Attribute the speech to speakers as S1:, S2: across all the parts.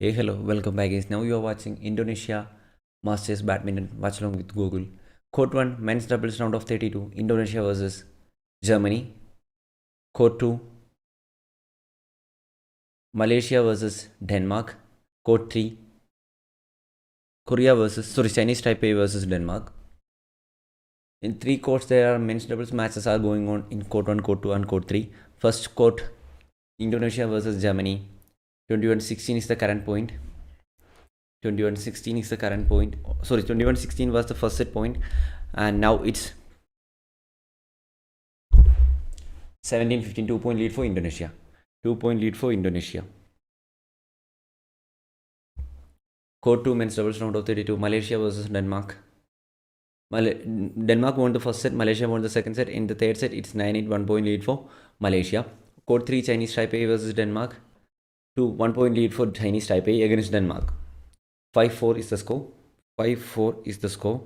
S1: Hey, hello, welcome back guys. Now you are watching Indonesia Masters Badminton Watchalong with Google. Court 1 men's doubles round of 32, Indonesia versus Germany. Court 2 Malaysia versus Denmark. Court 3 Chinese Taipei versus Denmark. In three courts there are men's doubles matches are going on in court 1, court 2 and court 3. First court Indonesia versus Germany. 21-16 is the current point. 21-16 is the current point. Sorry, 21-16 was the first set point, and now it's 17-15, 2-point lead for Indonesia. 2-point lead for Indonesia. Court 2 men's doubles round of 32, Malaysia versus Denmark. Denmark won the first set, Malaysia won the second set. In the third set, it's 9-8, 1-point lead for Malaysia. Court 3 Chinese Taipei versus Denmark. 1-point lead for Chinese Taipei against Denmark. 5-4 is the score. 5-4 is the score.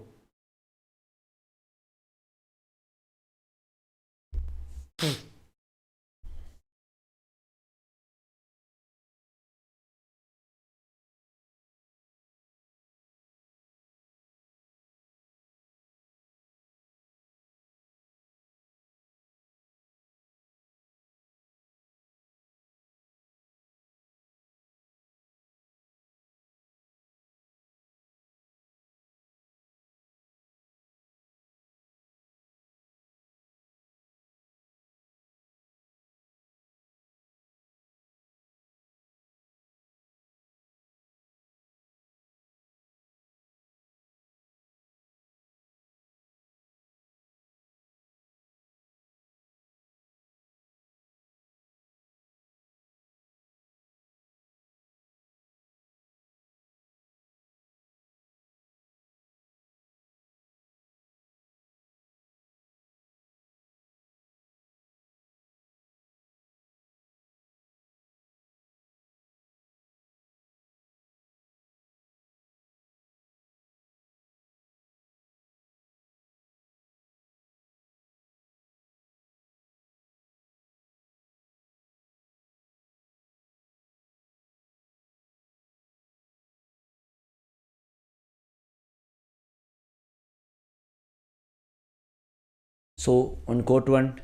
S1: So on court 1,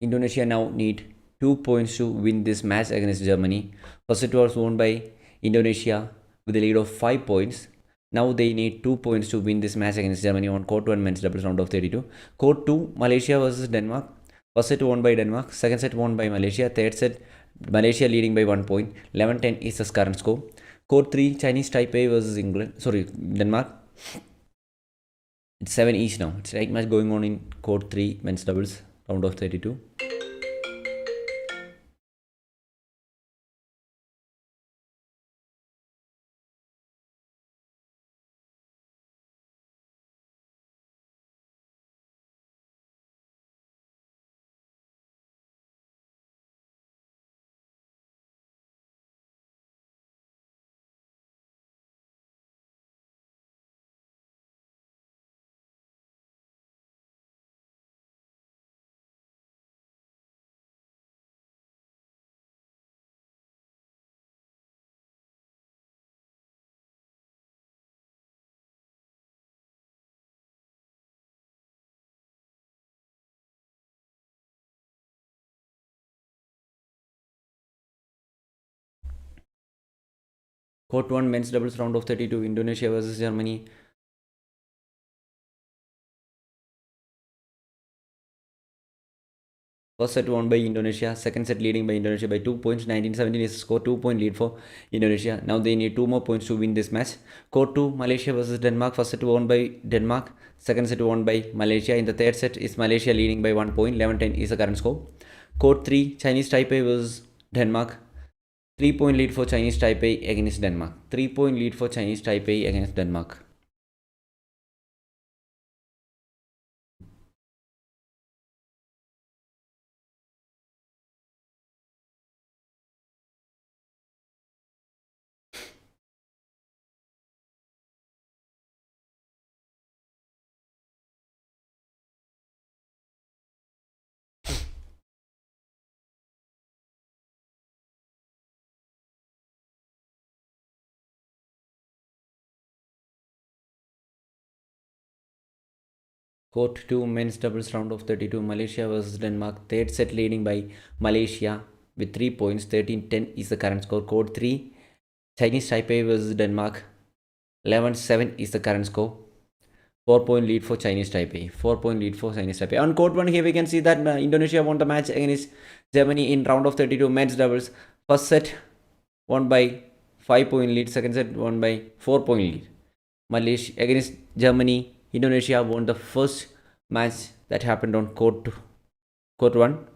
S1: Indonesia now need 2 points to win this match against Germany. First set was won by Indonesia with a lead of 5 points. Now they need 2 points to win this match against Germany on court 1 men's doubles round of 32. Court 2 Malaysia versus Denmark. First set won by Denmark, second set won by Malaysia, third set Malaysia leading by 1 point. 11-10 is the current score. Court 3 Chinese Taipei versus Denmark. It's 7 each now. It's right match going on in court 3 men's doubles round of 32. Court 1 men's doubles round of 32, Indonesia versus Germany. First set won by Indonesia, second set leading by Indonesia by 2 points. 19-17 is the score, 2-point lead for Indonesia. Now they need 2 more points to win this match. Court 2 Malaysia versus Denmark. First set won by Denmark, second set won by Malaysia. In the third set is Malaysia leading by 1 point. 11-10 is the current score. Court 3 Chinese Taipei versus Denmark. 3-point lead for Chinese Taipei against Denmark. 3-point lead for Chinese Taipei against Denmark. Court 2 men's doubles round of 32, Malaysia versus Denmark. Third set leading by Malaysia with 3 points. 13-10 is the current score. Court 3, Chinese Taipei versus Denmark. 11-7 is the current score. 4-point lead for Chinese Taipei. 4-point lead for Chinese Taipei. On court 1 here we can see that Indonesia won the match against Germany in round of 32 men's doubles. First set won by 5-point lead. Second set won by 4-point lead. Malaysia against Germany. Indonesia won the first match that happened on court 1.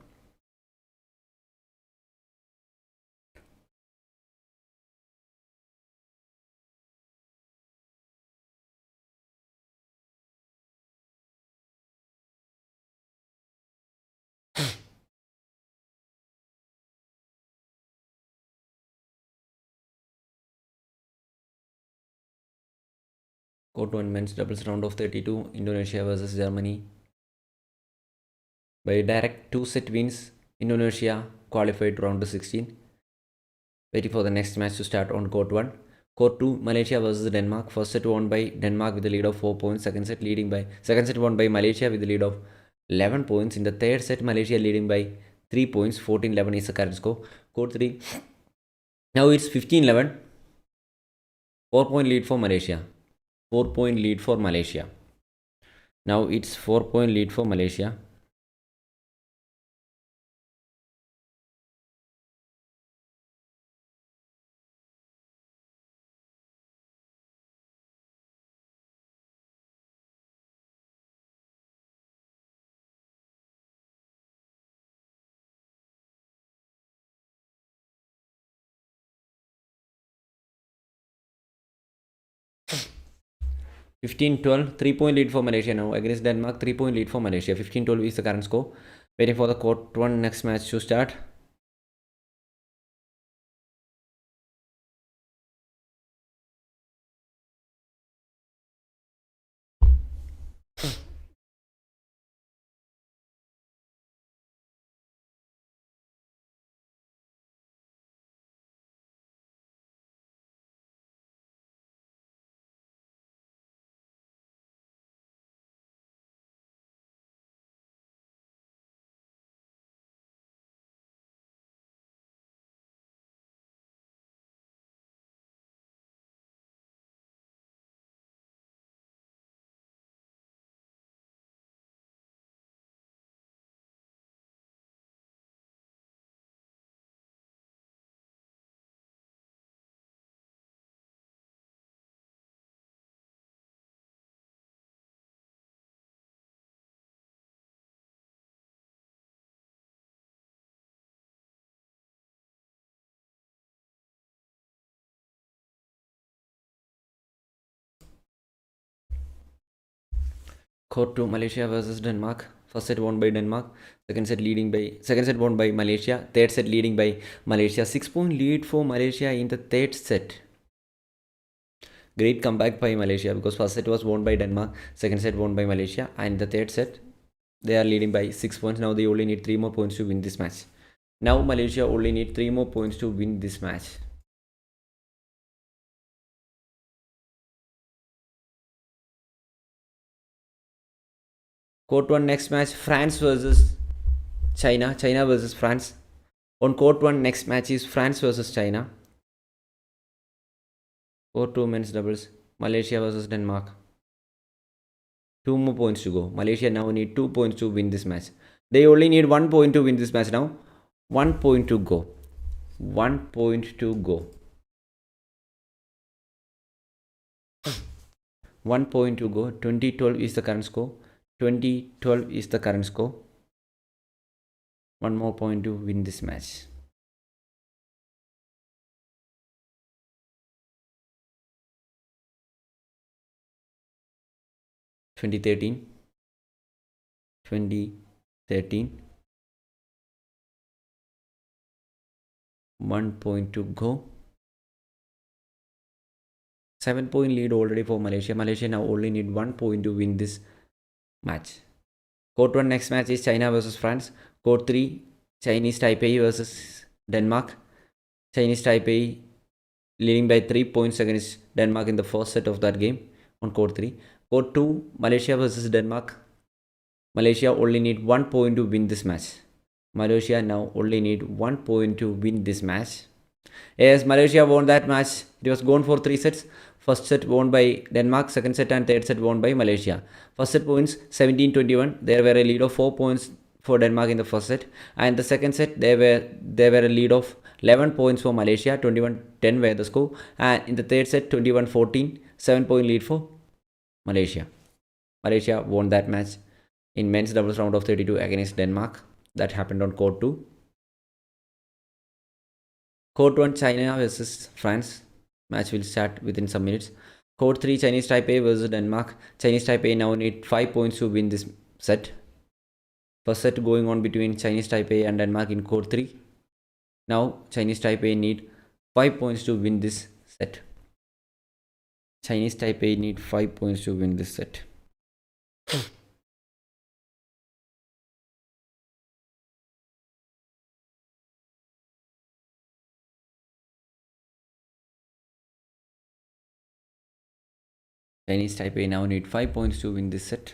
S1: Court 1 men's doubles round of 32, Indonesia versus Germany. By direct 2-set wins, Indonesia qualified to round of 16. Waiting for the next match to start on court 1. Court 2, Malaysia versus Denmark. First set won by Denmark with a lead of 4 points. Second set won by Malaysia with a lead of 11 points. In the third set, Malaysia leading by 3 points. 14-11 is the current score. Court 3. Now it's 15-11. 4-point lead for Malaysia. 4-point lead for Malaysia. Now it's 4-point lead for Malaysia. – 15-12, 3-point lead for Malaysia now against Denmark. 3-point lead for Malaysia. 15-12 is the current score. Waiting for the court 1 next match to start. Court 2, Malaysia versus Denmark. First set won by Denmark. Second set won by Malaysia. Third set leading by Malaysia. 6-point lead for Malaysia in the third set. Great comeback by Malaysia because first set was won by Denmark. Second set won by Malaysia. And the third set, they are leading by 6 points. Now they only need 3 more points to win this match. Now Malaysia only need 3 more points to win this match. Court 1 next match, France versus China. China versus France. On court 1 next match is France versus China. Court 2 men's doubles, Malaysia versus Denmark. 2 more points to go. Malaysia now need 2 points to win this match. They only need 1 point to win this match now. 1 point to go. 1 point to go. 1 point to go. 20-12 is the current score. 20-12 is the current score. 1 more point to win this match. (2013) 1 point to go. 7-point lead already for Malaysia. Malaysia now only need 1 point to win this match. Court 1 next match is China versus France. Court 3, Chinese Taipei versus Denmark. Chinese Taipei leading by 3 points against Denmark in the first set of that game on court 3. Court 2, Malaysia versus Denmark. Malaysia only need 1 point to win this match. Malaysia now only need 1 point to win this match. Yes, Malaysia won that match. It was gone for 3 sets. First set won by Denmark, second set and third set won by Malaysia. First set points 17-21. There were a lead of 4 points for Denmark in the first set, and the second set there were a lead of 11 points for Malaysia. 21-10 were the score, and in the third set 21-14, 7-point lead for Malaysia. Malaysia won that match in men's doubles round of 32 against Denmark. That happened on court 2. Court 1, China versus France. Match will start within some minutes. Court 3, Chinese Taipei versus Denmark. Chinese Taipei now need 5 points to win this set. First set going on between Chinese Taipei and Denmark in court 3. Now Chinese Taipei need 5 points to win this set. Chinese Taipei need 5 points to win this set. Chinese Taipei now need 5 points to win this set.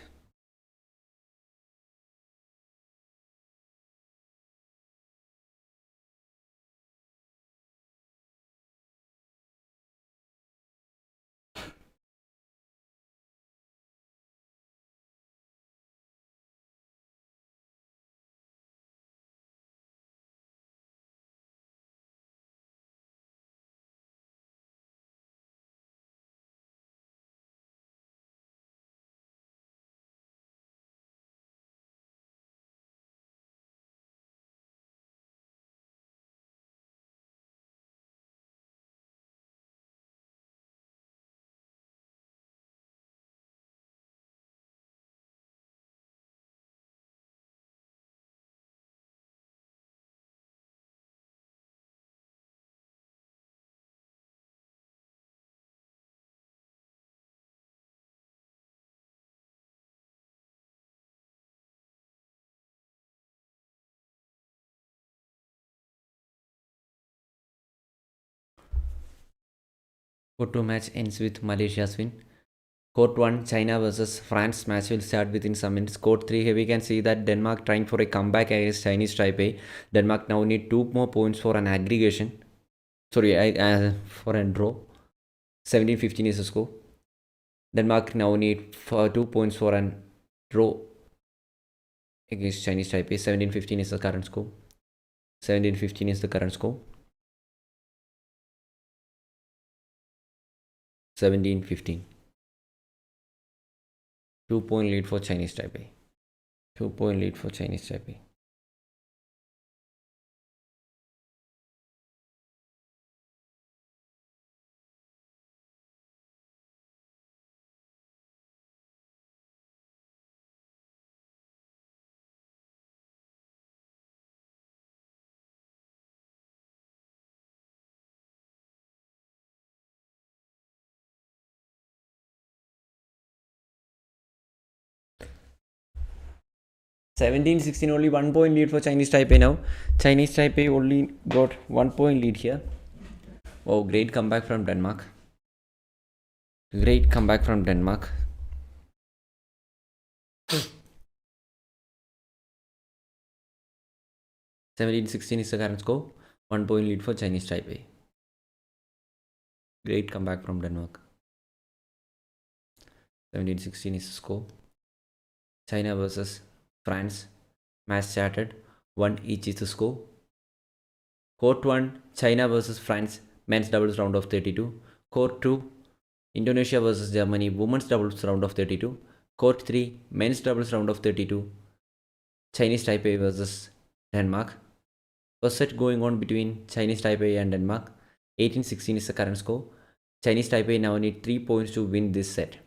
S1: Court 2 match ends with Malaysia's win. Court 1, China versus France match will start within some minutes. Court 3, here we can see that Denmark trying for a comeback against Chinese Taipei. Denmark now need 2 more points for an aggregation. Sorry, for a draw. 17-15 is the score. Denmark now need 2 points for an draw against Chinese Taipei. 17-15 is the current score. 17-15 is the current score. 17-15. 2-point lead for Chinese Taipei. 2-point lead for Chinese Taipei. (17-16) only 1-point lead for Chinese Taipei now. Chinese Taipei only got 1-point lead here. Oh, great comeback from Denmark. Great comeback from Denmark. (17-16) is the current score. 1-point lead for Chinese Taipei. Great comeback from Denmark. 17-16 is the score. China versus France. Match started. 1 each is the score. Court 1, China versus France. Men's doubles round of 32. Court 2, Indonesia versus Germany. Women's doubles round of 32. Court 3, men's doubles round of 32. Chinese Taipei versus Denmark. First set going on between Chinese Taipei and Denmark. 18-16 is the current score. Chinese Taipei now need 3 points to win this set.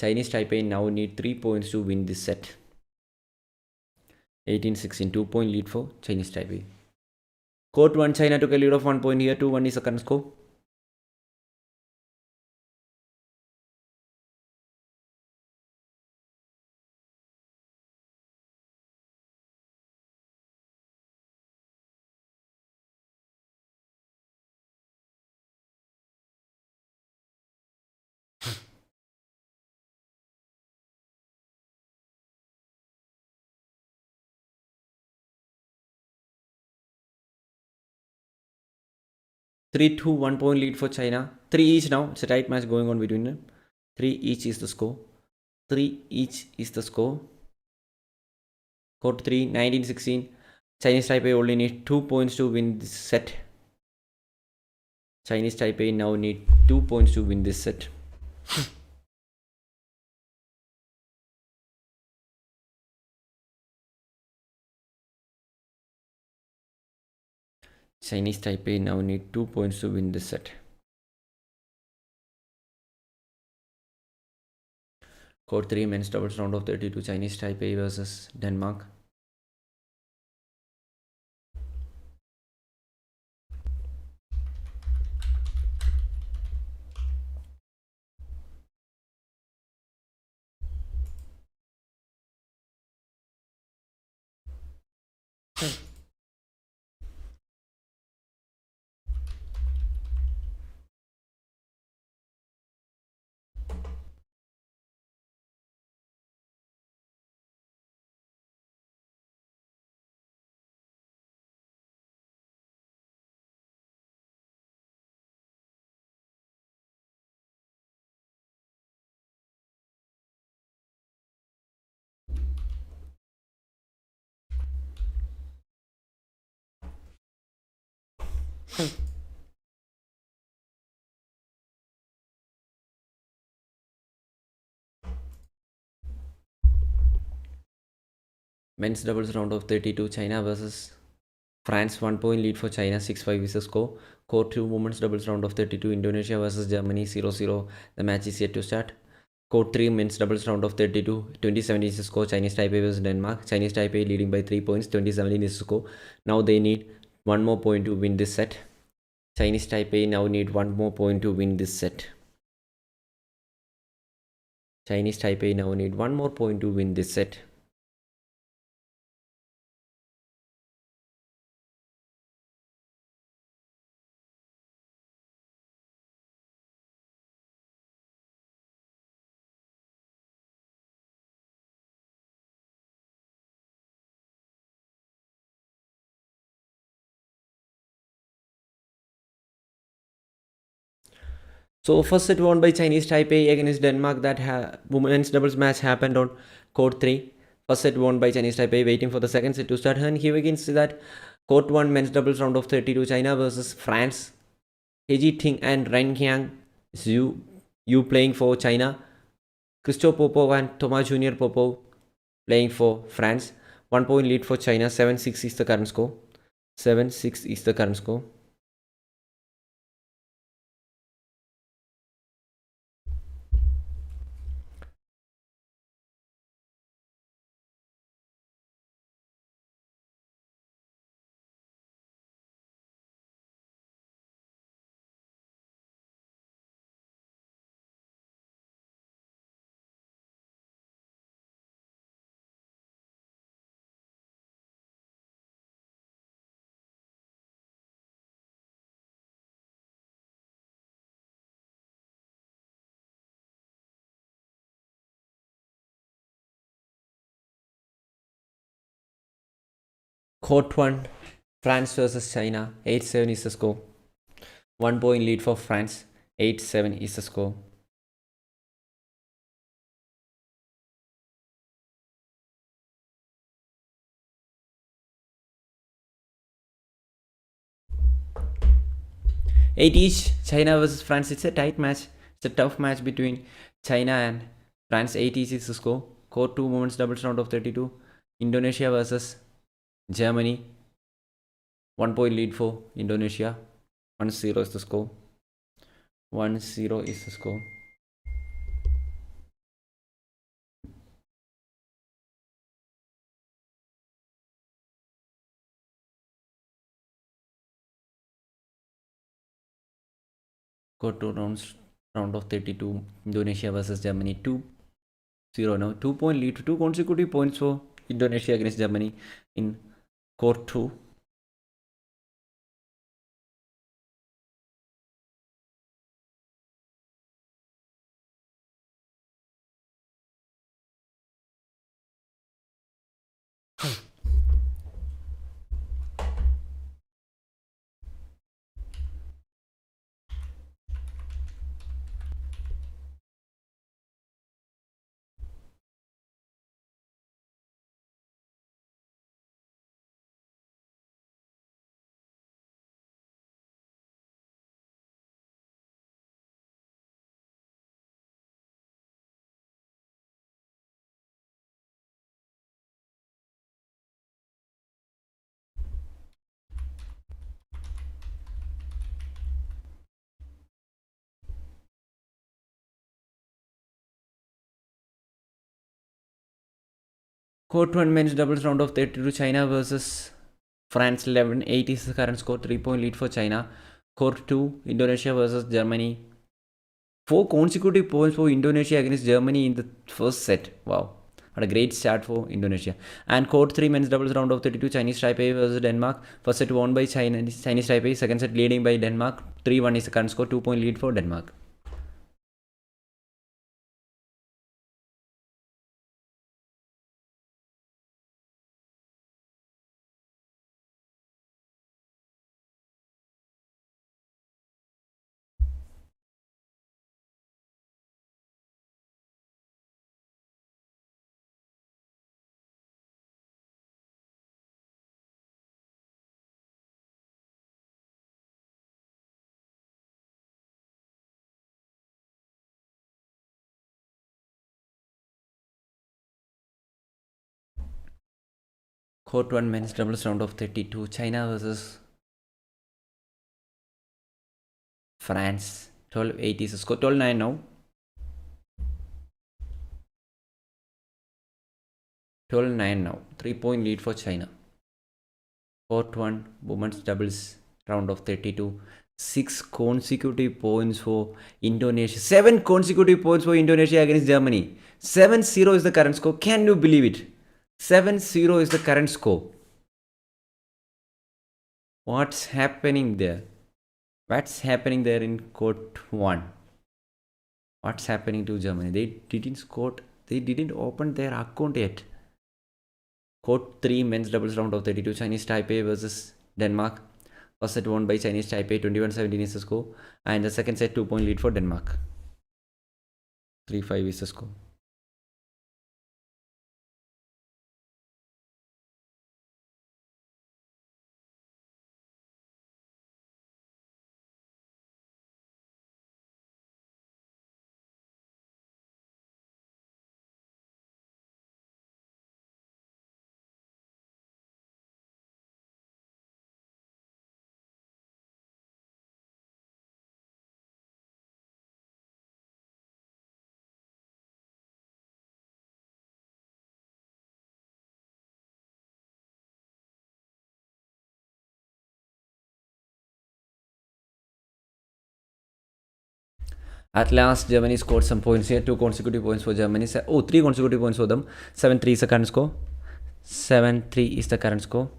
S1: Chinese Taipei now need 3 points to win this set. 18-16, 2-point lead for Chinese Taipei. Court 1, China took a lead of 1 point here. 2-1 is the current score. 3-2, 1 point lead for China. 3 each now. It's a tight match going on between them. 3 each is the score. 3 each is the score. Court 3, 19-16. Chinese Taipei only need 2 points to win this set. Chinese Taipei now need 2 points to win this set. Chinese Taipei now need 2 points to win this set. Court 3, men's doubles round of 32. Chinese Taipei versus Denmark. Men's doubles round of 32. China versus France. 1 point lead for China. 6-5 is the score. Court 2, women's doubles round of 32. Indonesia versus Germany. 0-0. The match is yet to start. Court 3, men's doubles round of 32. 20-17 is the score. Chinese Taipei versus Denmark. Chinese Taipei leading by 3 points. 20-17 is the score. Now they need 1 more point to win this set. Chinese Taipei now need 1 more point to win this set. Chinese Taipei now need 1 more point to win this set. So first set won by Chinese Taipei against Denmark. That women's doubles match happened on court 3. First set won by Chinese Taipei, waiting for the second set to start. And here we can see that court 1, men's doubles round of 32. China versus France. Heji Ting and Ren Qiang. You playing for China. Christophe Popov and Thomas Junior Popov playing for France. 1 point lead for China. 7-6 is the current score. 7-6 is the current score. Court 1, France versus China. 8-7 is the score. 1 point lead for France. 8-7 is the score. Eight each. China versus France. It's a tight match. It's a tough match between China and France. 8 each is the score. Court 2, women's doubles round of 32. Indonesia versus Germany. 1 point lead for Indonesia. 1-0 is the score. 1-0 is the score. Court 2, round of 32. Indonesia versus Germany. 2-0 now. 2 point lead. 2 consecutive points for Indonesia against Germany in court 2. Court 1 men's doubles round of 32, China versus France 11-8 is the current score, 3-point lead for China. Court 2, Indonesia versus Germany. 4 consecutive points for Indonesia against Germany in the first set. Wow, what a great start for Indonesia. And Court 3 men's doubles round of 32, Chinese Taipei versus Denmark. First set won by Chinese Taipei, second set leading by Denmark. 3-1 is the current score, 2-point lead for Denmark. Court 1 men's doubles round of 32, China versus France. 12-8 is the score, 12-9 now. 12-9 now, 3-point lead for China. Court 1 women's doubles round of 32, 6 consecutive points for Indonesia, 7 consecutive points for Indonesia against Germany. 7-0 is the current score. Can you believe it? 7-0 is the current score. What's happening there? What's happening there in Court 1? What's happening to Germany? They didn't open their account yet. Court 3 men's doubles round of 32, Chinese Taipei versus Denmark. First set won by Chinese Taipei, 21-17 is the score. And the second set 2-point lead for Denmark. 3-5 is the score. At last, Germany scored some points here. 2 consecutive points for Germany. 3 consecutive points for them. 7-3 is the current score. 7-3 is the current score.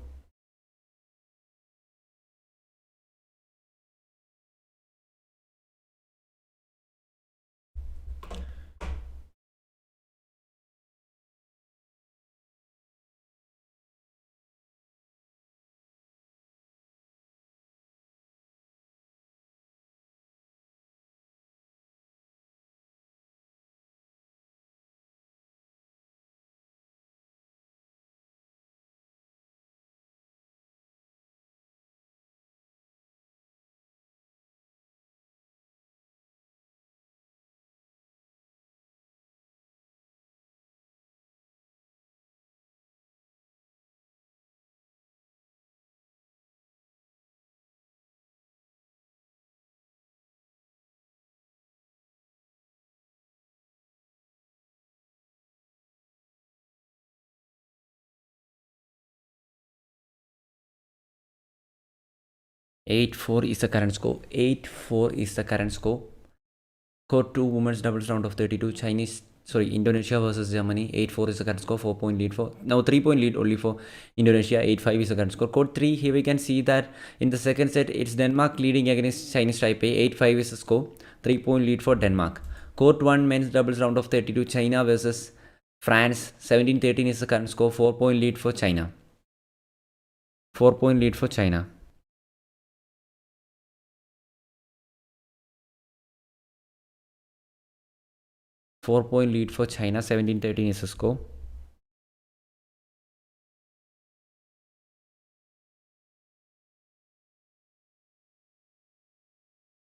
S1: (8-4) is the current score. 8-4 is the current score. Court 2 women's doubles round of 32, Indonesia versus Germany. 8-4 is the current score. 4-point lead for, now 3-point lead only for Indonesia. 8-5 is the current score. Court 3, here we can see that in the second set it's Denmark leading against Chinese Taipei. 8-5 is the score. 3-point lead for Denmark. Court 1 men's doubles round of 32, China versus France. 17-13 is the current score. 4-point lead for China. 4-point lead for China. Four-point lead for China. 17-13 is the score.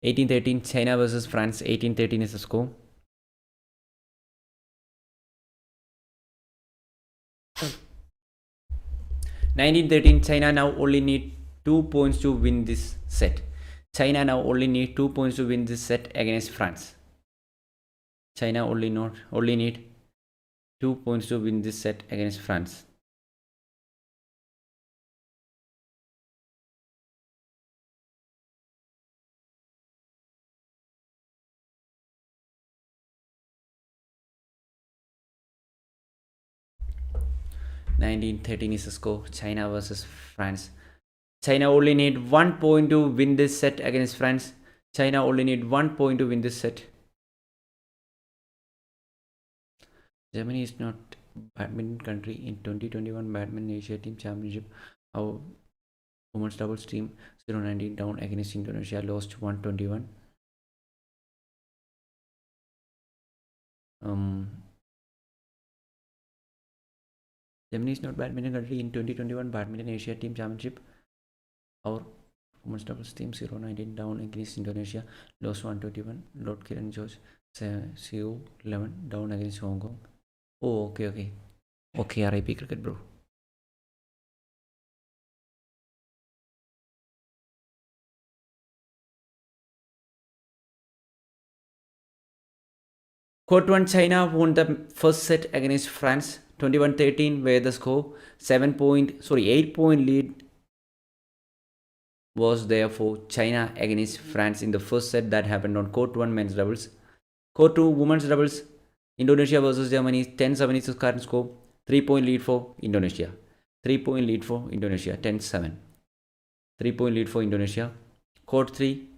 S1: (18-13) China versus France. 18-13 is the score. (19-13) China now only need 2 points to win this set. China now only need 2 points to win this set against France. China only need 2 points to win this set against France. Nineteen 13 is the score. China versus France. China only need 1 point to win this set against France. China only need 1 point to win this set. Germany is not badminton country in 2021 Badminton Asia Team Championship. Our women's doubles team 0-19 down against Indonesia, lost 121. Germany is not badminton country in 2021 Badminton Asia Team Championship. Our women's doubles team 0-19 down against Indonesia, lost 121. Lord Kiran George 0-11 down against Hong Kong. Oh, okay. Okay, RIP cricket, bro. Court 1 China won the first set against France 21-13, where the score 8 point lead was there for China against France in the first set that happened on Court 1 men's doubles. Court 2 women's doubles, Indonesia versus Germany 10-7 is the current score. 3 point lead for Indonesia. 3 point lead for Indonesia 10-7. 3 point lead for Indonesia. Court 3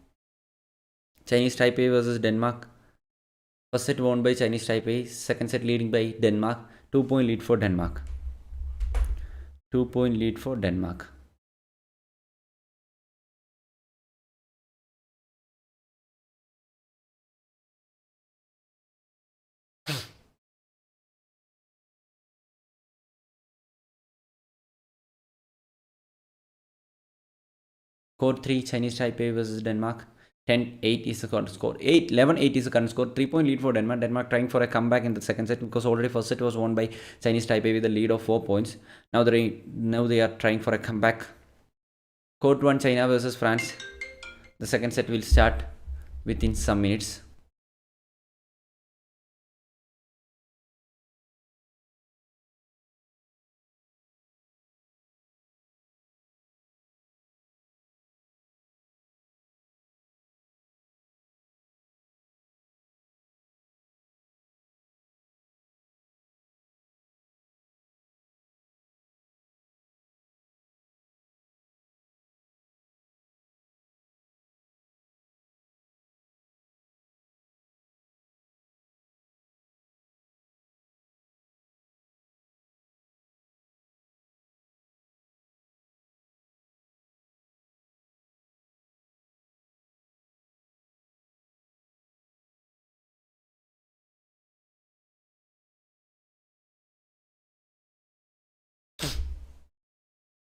S1: Chinese Taipei versus Denmark. First set won by Chinese Taipei. Second set leading by Denmark. 2 point lead for Denmark. 2 point lead for Denmark. Court 3 Chinese Taipei versus Denmark. 10-8 is the current score. 11-8 is the current score. 3 point lead for Denmark. Denmark trying for a comeback in the second set because already first set was won by Chinese Taipei with a lead of 4 points. Now they are trying for a comeback. Court 1 China versus France. The second set will start within some minutes.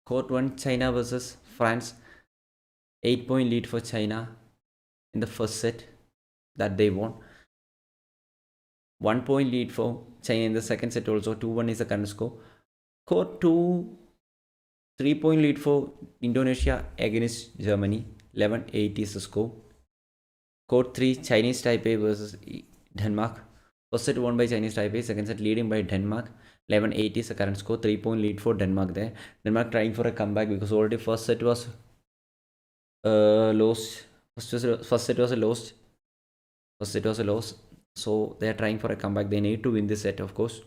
S1: Court 1 China versus France. 8 point lead for China in the first set that they won. 1 point lead for China in the second set also. 2-1 is the current score. Court 2 3 point lead for Indonesia against Germany. 11-8 is the score. Court 3 Chinese Taipei versus Denmark. First set won by Chinese Taipei. Second set leading by Denmark. 11-8 is the current score. 3 point lead for Denmark there. Denmark trying for a comeback because already first set was lost. First set was a loss. First set was a loss. So they are trying for a comeback. They need to win this set, of course.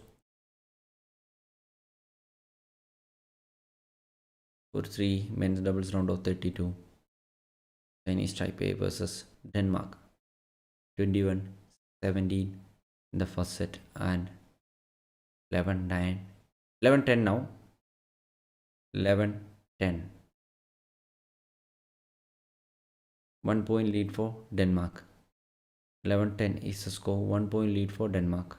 S1: Court 3 men's doubles round of 32. Chinese Taipei versus Denmark. 21-17 in the first set and 11-9. 11-10 now. 11-10. 1 point lead for Denmark. 11-10 is the score. 1 point lead for Denmark.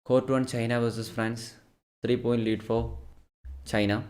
S1: Court 1 China versus France. 3 point lead for China.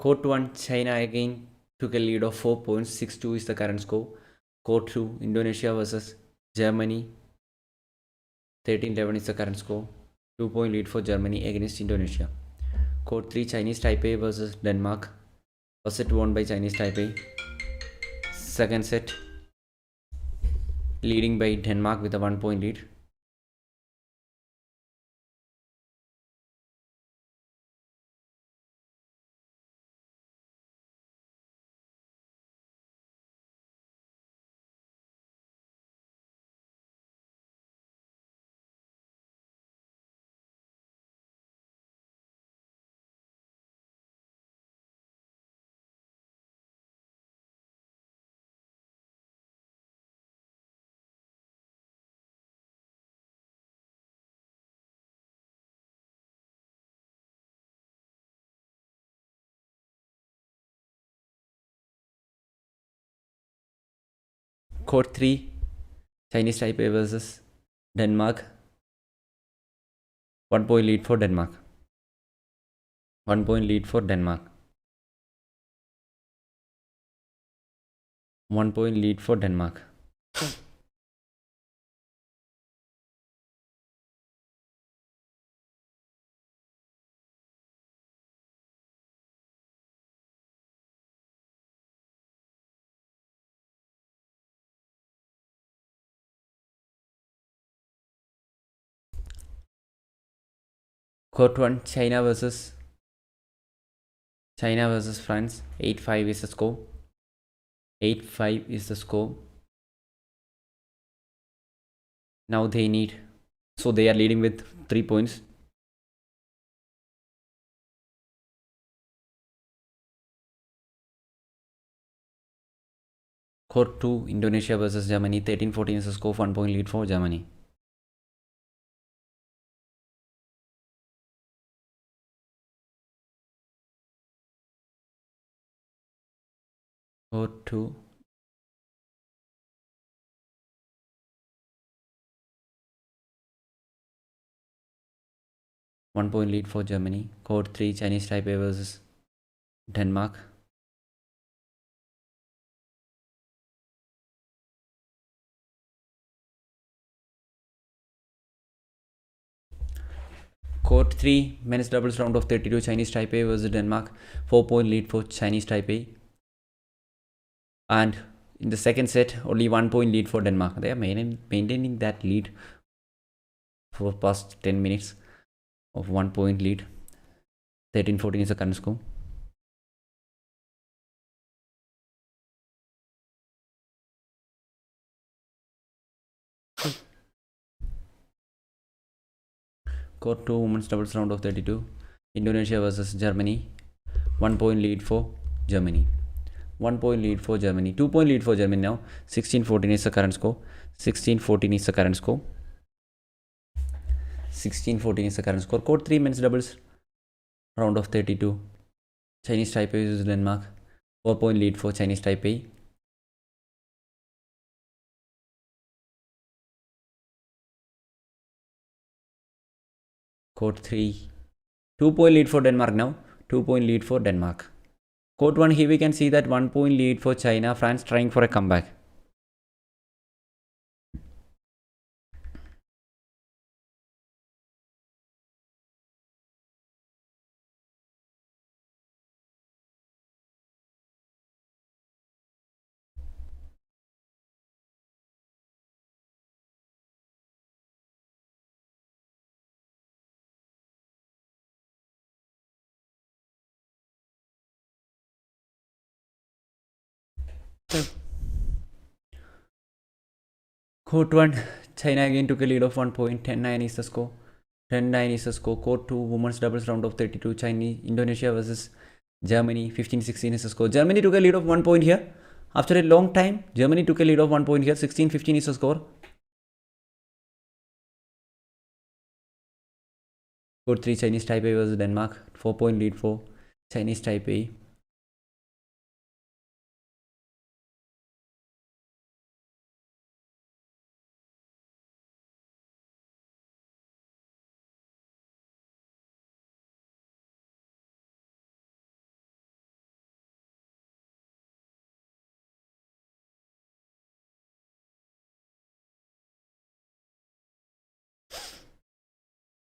S1: Court 1, China again took a lead of 4 points. 6-2 is the current score. Court 2, Indonesia versus Germany. 13-11 is the current score. 2-point lead for Germany against Indonesia. Court 3, Chinese Taipei versus Denmark. First set won by Chinese Taipei. Second set leading by Denmark with a 1-point lead. Court 3, Chinese Taipei versus Denmark. 1-point lead for Denmark. 1-point lead for Denmark. 1-point lead for Denmark. Court 1, China versus France. 8-5 is the score. 8-5 is the score. Now they need, so they are leading with 3 points. Court 2, Indonesia versus Germany. 13-14 is the score. 1-point lead for Germany. Court 2. One-point lead for Germany. Court 3, Chinese Taipei versus Denmark. Court 3, men's doubles round of 32, Chinese Taipei versus Denmark. 4-point lead for Chinese Taipei. And in the second set, only 1-point lead for Denmark. They are maintaining that lead for past 10 minutes of 1-point lead. 13-14 is the current score. Court 2, women's doubles round of 32, Indonesia versus Germany. 1-point lead for Germany. 1-point lead for Germany. 2-point lead for Germany now. 16-14 is the current score. 16-14 is the current score. 16-14 is the current score. Court 3, men's doubles round of 32, Chinese Taipei versus Denmark. 4-point lead for Chinese Taipei. Court 3, 2-point lead for Denmark now. 2-point lead for Denmark. Court 1, here we can see that 1-point lead for China. France trying for a comeback. Court 1, China again took a lead of 1 point. 10-9 is the score. 10-9 is the score. Court 2, women's doubles round of 32, Indonesia versus Germany. 15-16 is the score. Germany took a lead of 1 point here. After a long time, Germany took a lead of 1 point here. 16-15 is the score. Court 3, Chinese Taipei versus Denmark. 4-point lead for Chinese Taipei.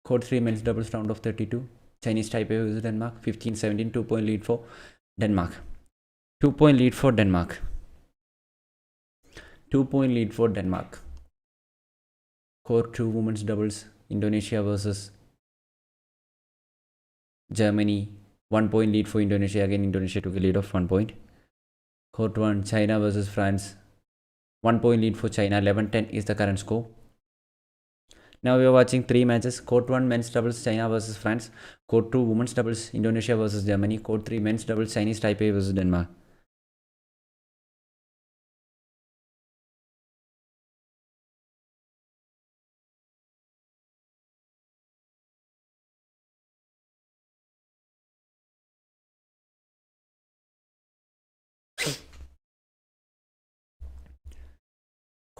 S1: Court 3 men's doubles round of 32. Chinese Taipei versus Denmark. 15-17. 2-point lead for Denmark. 2-point lead for Denmark. 2-point lead for Denmark. Court 2 women's doubles. Indonesia versus Germany. 1-point lead for Indonesia. Again, Indonesia took a lead of 1 point. Court 1 China versus France. 1-point lead for China. 11-10 is the current score. Now we are watching 3 matches. Court 1 men's doubles China versus France. Court 2 women's doubles Indonesia versus Germany. Court 3 men's doubles Chinese Taipei versus Denmark.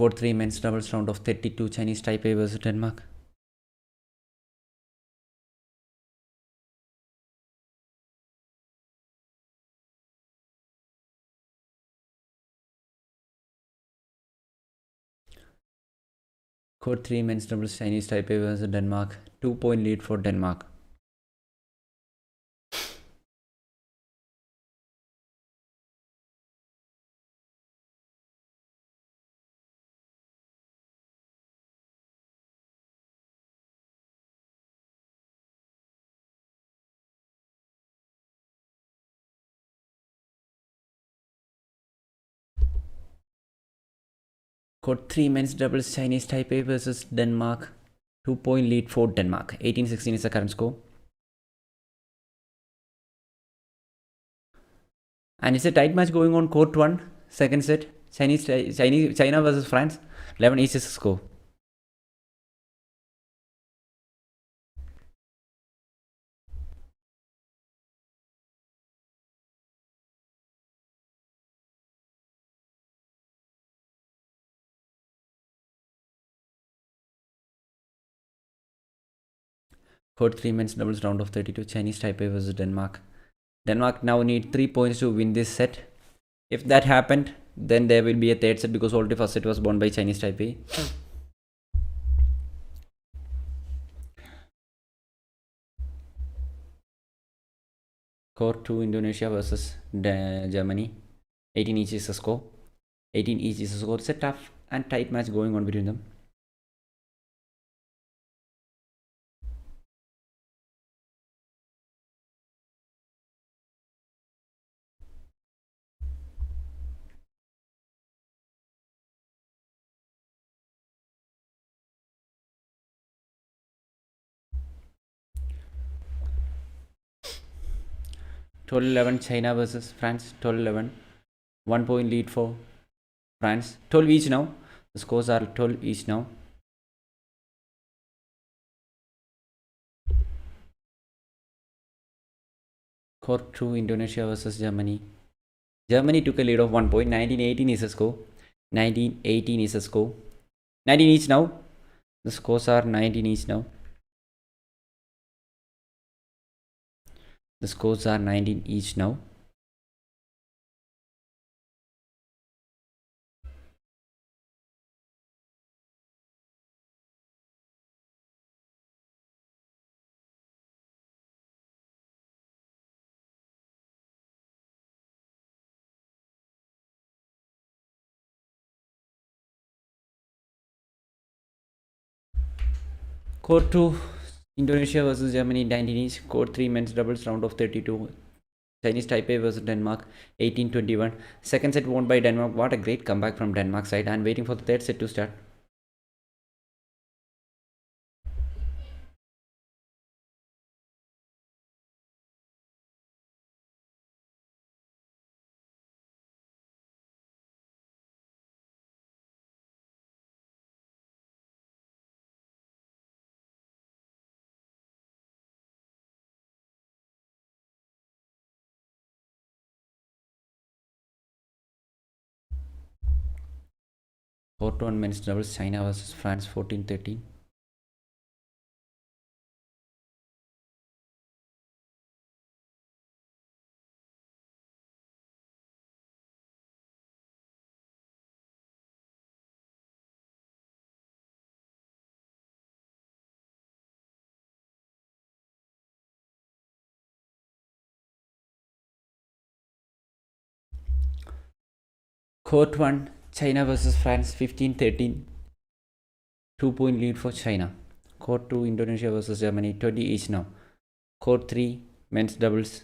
S1: Court 3 men's doubles round of 32. Chinese Taipei versus Denmark. Court 3 men's doubles Chinese Taipei versus Denmark. 2-point lead for Denmark. Court 3 men's doubles Chinese Taipei versus Denmark. 2-point lead for Denmark. 18-16 is the current score. And it's a tight match going on. Court 1 second set. China versus France. 11 each is the score. Court 3 men's doubles round of 32. Chinese Taipei versus Denmark. Denmark now need 3 points to win this set. If that happened, then there will be a third set because already first set was won by Chinese Taipei. Court 2 Indonesia versus Germany. 18 each is the score. 18 each is the score. It's a tough and tight match going on between them. Total 11 China versus France. Total 11. 1-point lead for France. 12 each now. The scores are 12 each now. Court 2 Indonesia versus Germany. Germany took a lead of 1 point. 19-18 is the score. 19-18 is the score. 19 each now. The scores are 19 each now. The scores are 19 each now. Court 2 Indonesia versus Germany 19 each. Court 3 men's doubles round of 32. Chinese Taipei versus Denmark 18-21. Second set won by Denmark. What a great comeback from Denmark side. And waiting for the third set to start. Court 1 men's doubles China versus France 14-13. Court 1, China versus France, 15-13. 2-point lead for China. Court 2, Indonesia versus Germany, 20 each now. Court 3, men's doubles.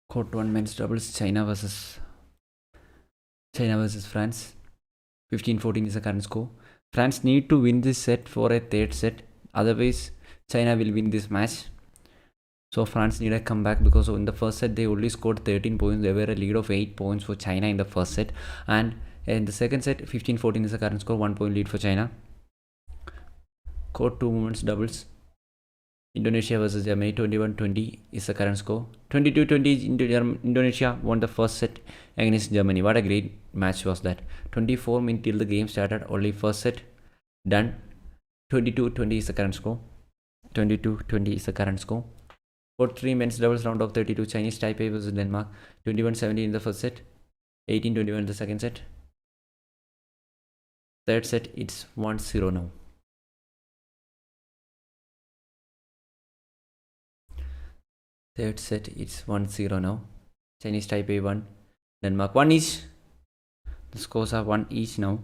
S1: Court 1, men's doubles, China versus France. 15-14 is the current score. France need to win this set for a third set. Otherwise, China will win this match. So France need a comeback because in the first set they only scored 13 points. They were a lead of 8 points for China in the first set. And in the second set, 15-14 is the current score. 1 point lead for China. Court 2, women's doubles. Indonesia versus Germany, 21-20 is the current score. 22-20 Indonesia won the first set against Germany. What a great match was that. 24 minutes till the game started, only first set done. 22-20 is the current score. 22-20 is the current score. Court 3, men's doubles, round of 32, Chinese Taipei versus Denmark, 21-17 in the first set, 18-21 in the second set. Third set, it's 1-0 now. Third set, it's 1-0 now. Chinese Taipei 1, Denmark 1 each. The scores are 1 each now.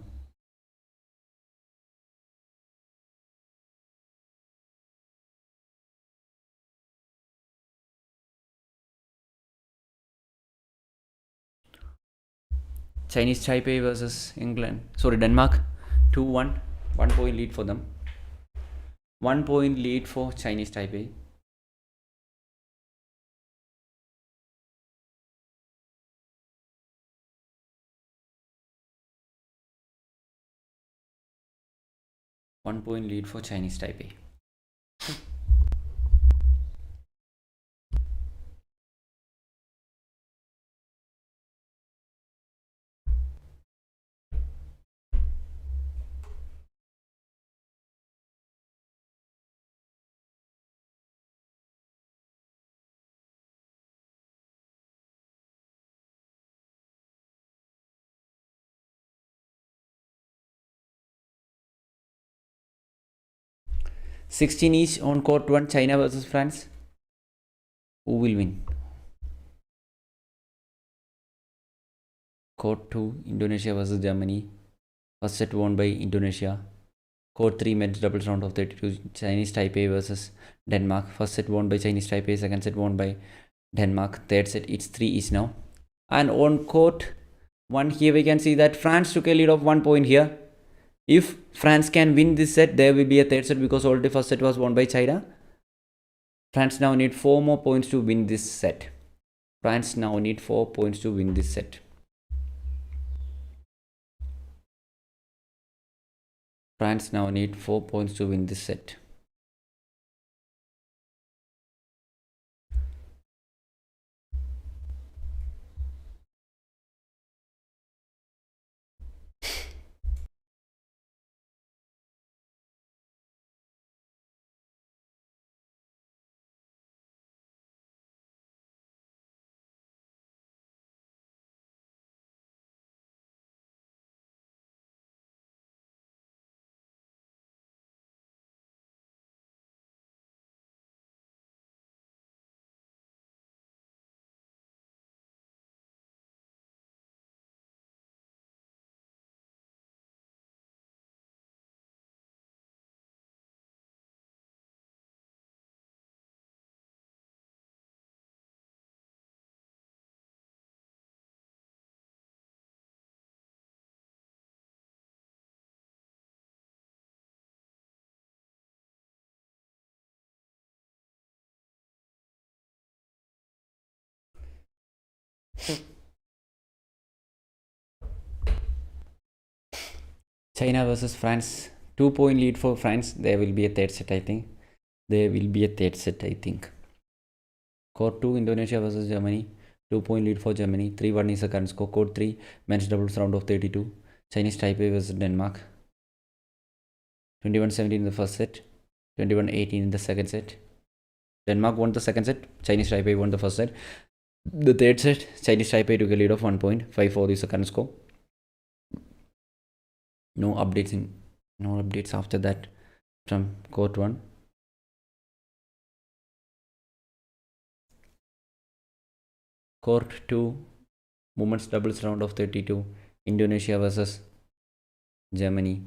S1: Chinese Taipei versus Denmark, 2-1. 1 point lead for them. 1 point lead for Chinese Taipei. One point lead for Chinese Taipei. (16 each on court 1, China versus France. Who will win? Court 2, Indonesia versus Germany. First set won by Indonesia. Court 3, men's doubles, round of 32, Chinese Taipei versus Denmark. First set won by Chinese Taipei. Second set won by Denmark. Third set, it's 3 each now. And on court 1, here we can see that France took a lead of 1 point here. If France can win this set, there will be a third set because already first set was won by China. France now need 4 more points to win this set. France now need 4 points to win this set. France now need 4 points to win this set. China versus France, 2-point lead for France. There will be a third set, I think. Court 2, Indonesia versus Germany. 2-point lead for Germany. 3-1 is the current score. Court 3, men's doubles round of 32. Chinese Taipei versus Denmark. 21-17 in the first set. 21-18 in the second set. Denmark won the second set. Chinese Taipei won the first set. The third set, Chinese Taipei took a lead of 1 point. 5-4 is the current score. No updates after that from Court 1. Court 2, women's doubles round of 32. Indonesia versus Germany.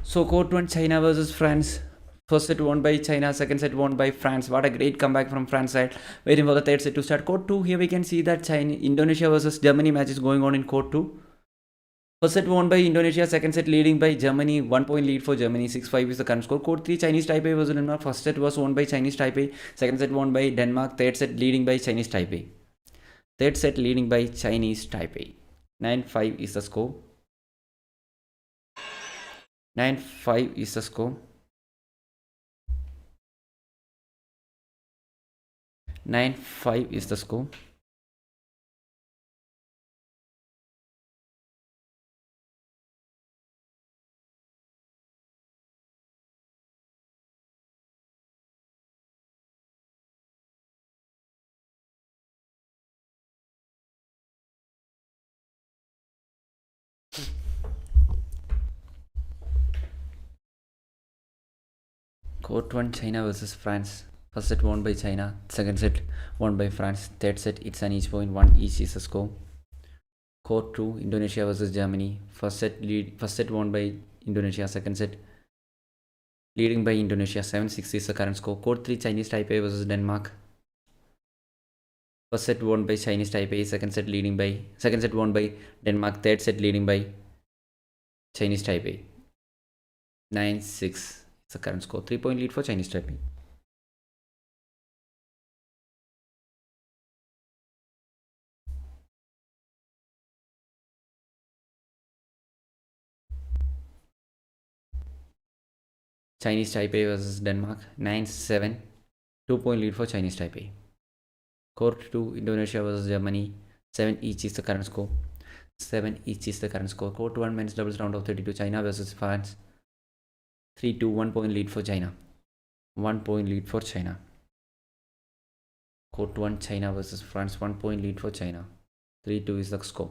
S1: So Court 1, China versus France. First set won by China, second set won by France. What a great comeback from France side. Waiting for the third set to start. Court 2, here we can see that Indonesia versus Germany match is going on in Court 2. First set won by Indonesia, second set leading by Germany. 1 point lead for Germany, 6-5 is the current score. Court 3, Chinese Taipei versus Denmark. First set was won by Chinese Taipei, second set won by Denmark, third set leading by Chinese Taipei. 9-5 is the score. 9-5 is the score. 9-5 is the score. Court 1, China versus France. First set won by China, second set won by France, third set it's an each point, 1 each is the score. Court 2, Indonesia versus Germany. First set won by Indonesia. Second set leading by Indonesia. 7-6 is the current score. Court 3, Chinese Taipei versus Denmark. First set won by Chinese Taipei. Second set won by Denmark. Third set leading by Chinese Taipei. 9-6 is the current score. 3-point lead for Chinese Taipei. Chinese Taipei versus Denmark. 9-7. 2-point lead for Chinese Taipei. Court 2, Indonesia versus Germany. 7 each is the current score. 7 each is the current score. Court 1, men's doubles round of 32. China versus France. 3-2. 1-point lead for China. 1-point lead for China. Court 1, China versus France. 1-point lead for China. 3-2 is the score.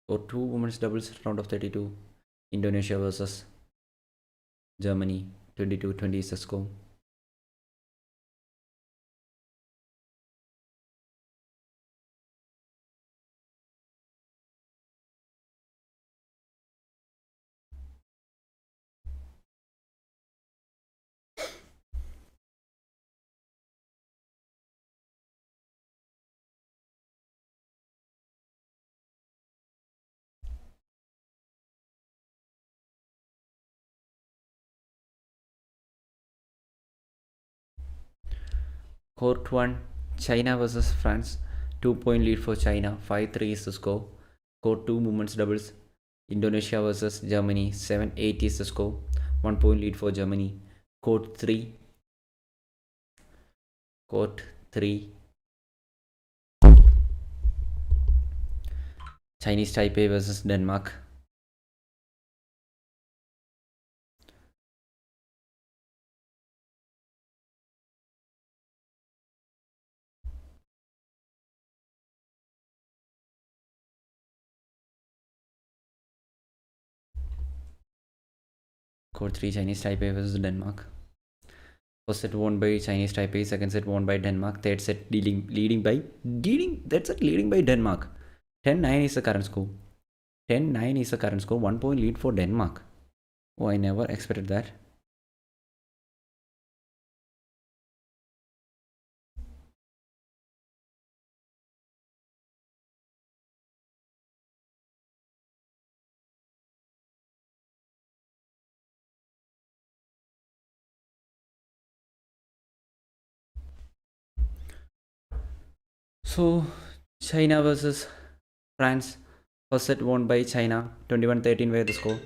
S1: Court 2, women's doubles round of 32. Indonesia versus Germany. 22-20 is the score. Court 1, China versus France. 2-point lead for China. 5-3 is the score. Court 2, women's doubles. Indonesia versus Germany. 7-8 is the score. 1-point lead for Germany. Court 3. Chinese Taipei versus Denmark. Court 3, Chinese Taipei versus Denmark. First set won by Chinese Taipei. Second set won by Denmark. Third set leading by Denmark. 10-9 is the current score. 10-9 is the current score. 1-point lead for Denmark. Oh, I never expected that. So, China versus France. First set won by China. 21-13 were the score.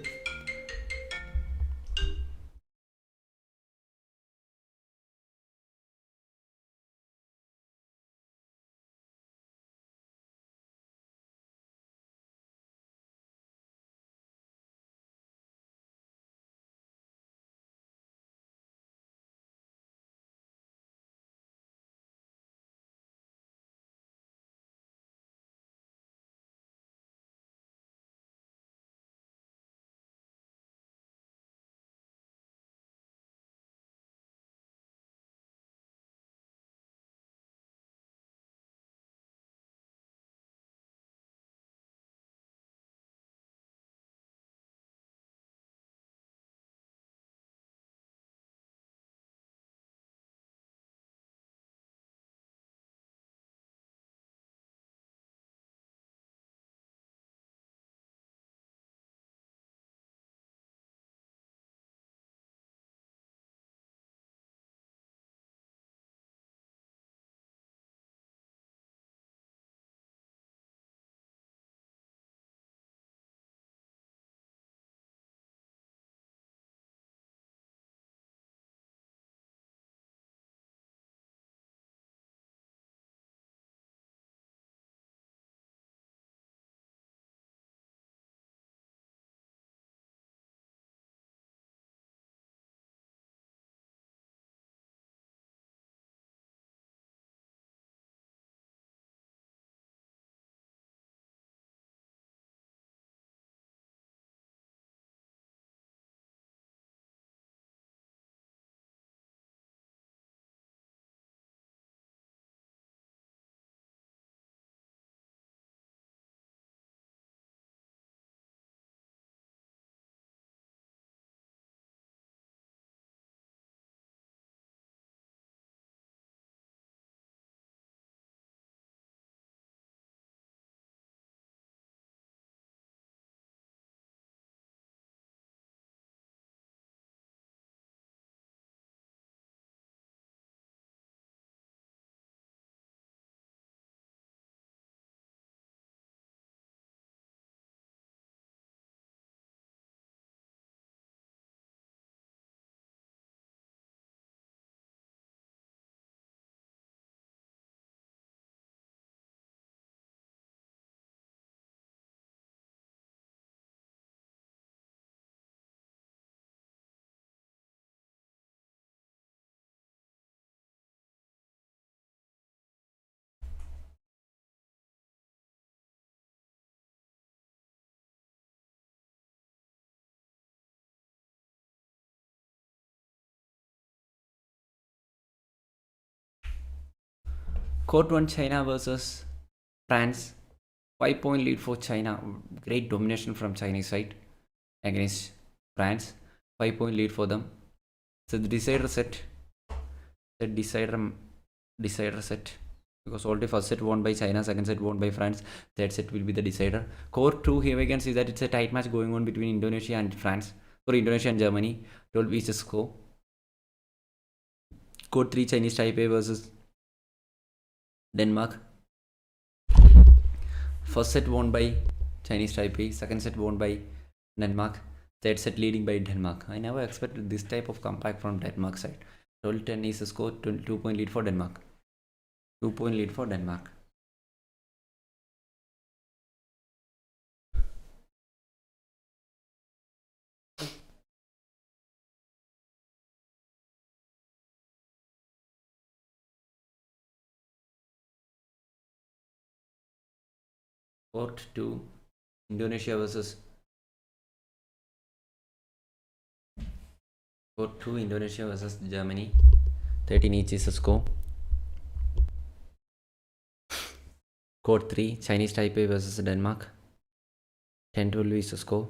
S1: Court 1, China versus France. 5-point lead for China. Great domination from Chinese side against France. 5-point lead for them. So the decider set. The decider set. Because already first set won by China, second set won by France, third set will be the decider. Court 2, here we can see that it's a tight match going on between Indonesia and France. Or Indonesia and Germany. 12 each score. Court 3, Chinese Taipei versus Denmark. First set won by Chinese Taipei, second set won by Denmark, third set leading by Denmark. I never expected this type of comeback from Denmark side. 12-10 is the score, 2-point lead for Denmark. 2-point lead for Denmark. Court 2, Indonesia versus Court 2, Indonesia versus Germany. 13 each is the score. Court 3, Chinese Taipei versus Denmark. 10-12 is the score.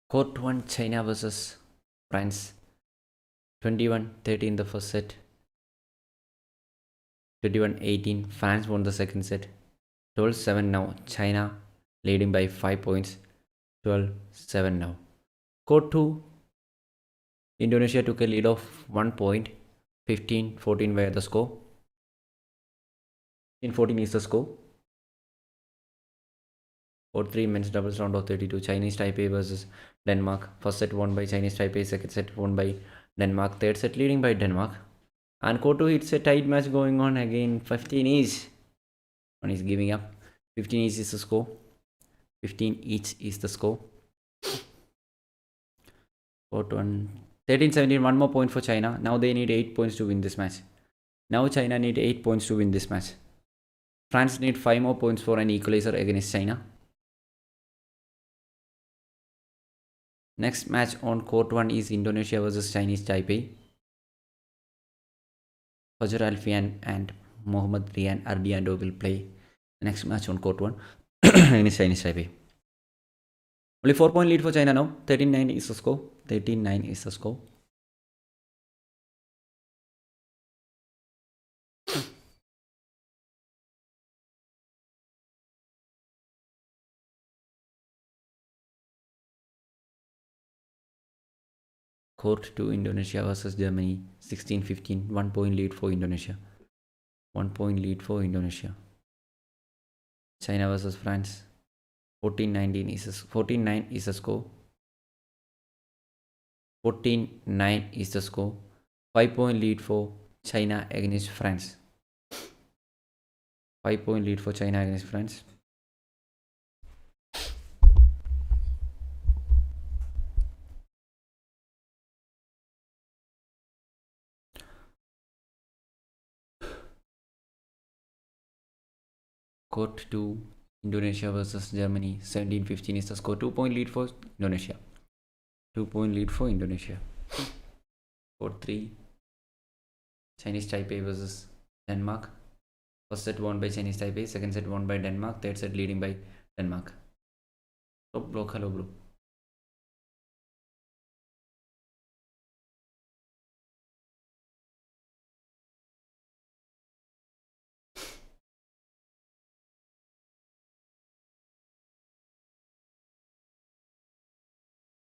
S1: Court 1, China versus France. 21-13 in the first set. 21-18, France won the second set. 12-7 now, China leading by 5 points. 12-7 now. Court 2, Indonesia took a lead of 1 point. 15-14 were the score. 15-14 is the score. Court 3, men's doubles round of 32. Chinese Taipei versus Denmark. First set won by Chinese Taipei. Second set won by Denmark. Third set leading by Denmark. And Court 2, it's a tight match going on again. 15 each. One is giving up. 15 each is the score. 15 each is the score. Court 1. 13-17. One more point for China. Now they need 8 points to win this match. Now China need 8 points to win this match. France need 5 more points for an equalizer against China. Next match on Court 1 is Indonesia versus Chinese Taipei. Fajr Alfian and Mohammad Rian Ardiando will play the next match on Court 1 against Chinese Taipei. Only 4-point lead for China now. 13-9 is the score. 13-9 is the score. Court 2, Indonesia versus Germany. 16-15. 1-point lead for Indonesia. 1-point lead for Indonesia. China versus France. 14-19 is 14-9 is the score. 14-9 is the score. 5-point lead for China against France. 5-point lead for China against France. Court 2, Indonesia versus Germany. 17-15 is the score. 2-point lead for Indonesia. 2-point lead for Indonesia. Court 3, Chinese Taipei versus Denmark. First set won by Chinese Taipei. Second set won by Denmark. Third set leading by Denmark. Oh, bro, hello, bro.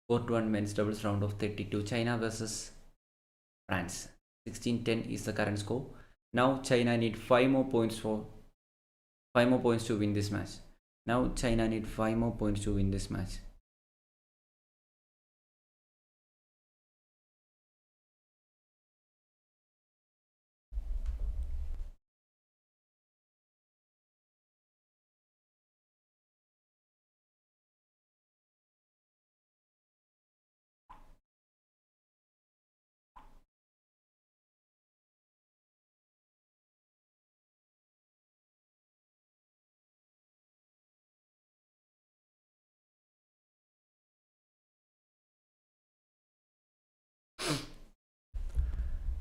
S1: Court 1 men's doubles round of 32. China versus France. 16-10 is the current score. Now China need 5 more points to win this match. Now China need 5 more points to win this match.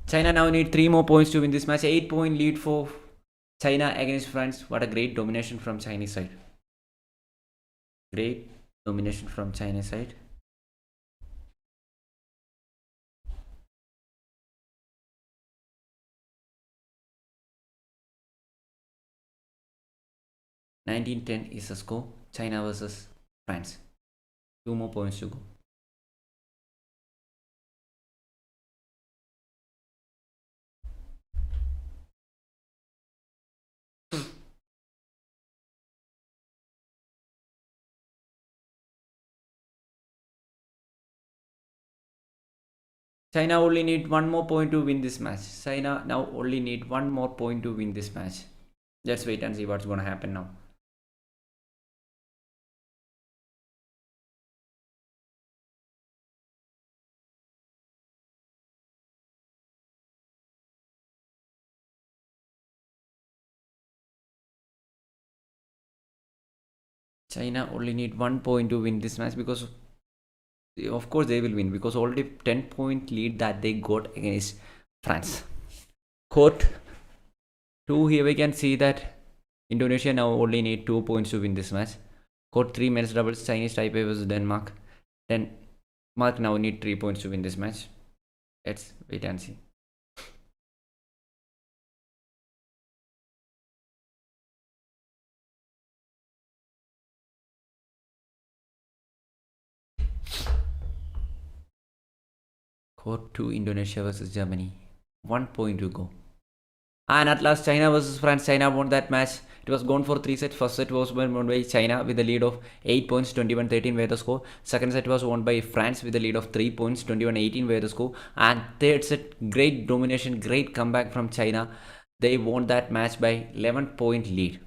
S1: China now need 3 more points to win this match. 8-point lead for China against France. What a great domination from Chinese side. Great domination from Chinese side. (19-10) is the score. China versus France. 2 more points to go. China only need 1 more point to win this match. China now only need 1 more point to win this match. Let's wait and see what's going to happen now. China only need 1 point to win this match, because of course they will win, because already 10-point lead that they got against France. Court 2, here we can see that Indonesia now only need 2 points to win this match. Court 3 men's doubles, Chinese Taipei versus Denmark. Denmark now need 3 points to win this match. Let's wait and see. Court 2, Indonesia versus Germany. 1 point to go. And at last, China versus France. China won that match. It was gone for 3 sets. First set was won by China with a lead of 8 points, 21-13 were the score. Second set was won by France with a lead of 3 points, 21-18 were the score. And third set, great domination, great comeback from China. They won that match by 11-point lead.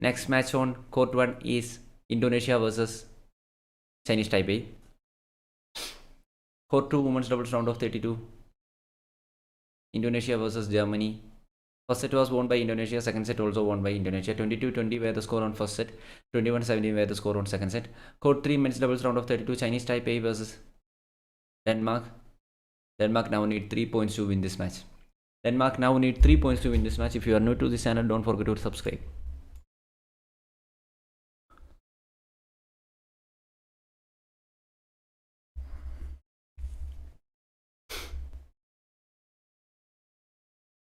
S1: Next match on court 1 is Indonesia versus Chinese Taipei. Court 2, women's doubles round of 32. Indonesia versus Germany. First set was won by Indonesia, second set also won by Indonesia. 22-20 were the score on first set, 21-17 were the score on second set. Court 3, men's doubles round of 32. Chinese Taipei versus Denmark. Denmark now need 3 points to win this match. Denmark now need 3 points to win this match. If you are new to this channel, don't forget to subscribe.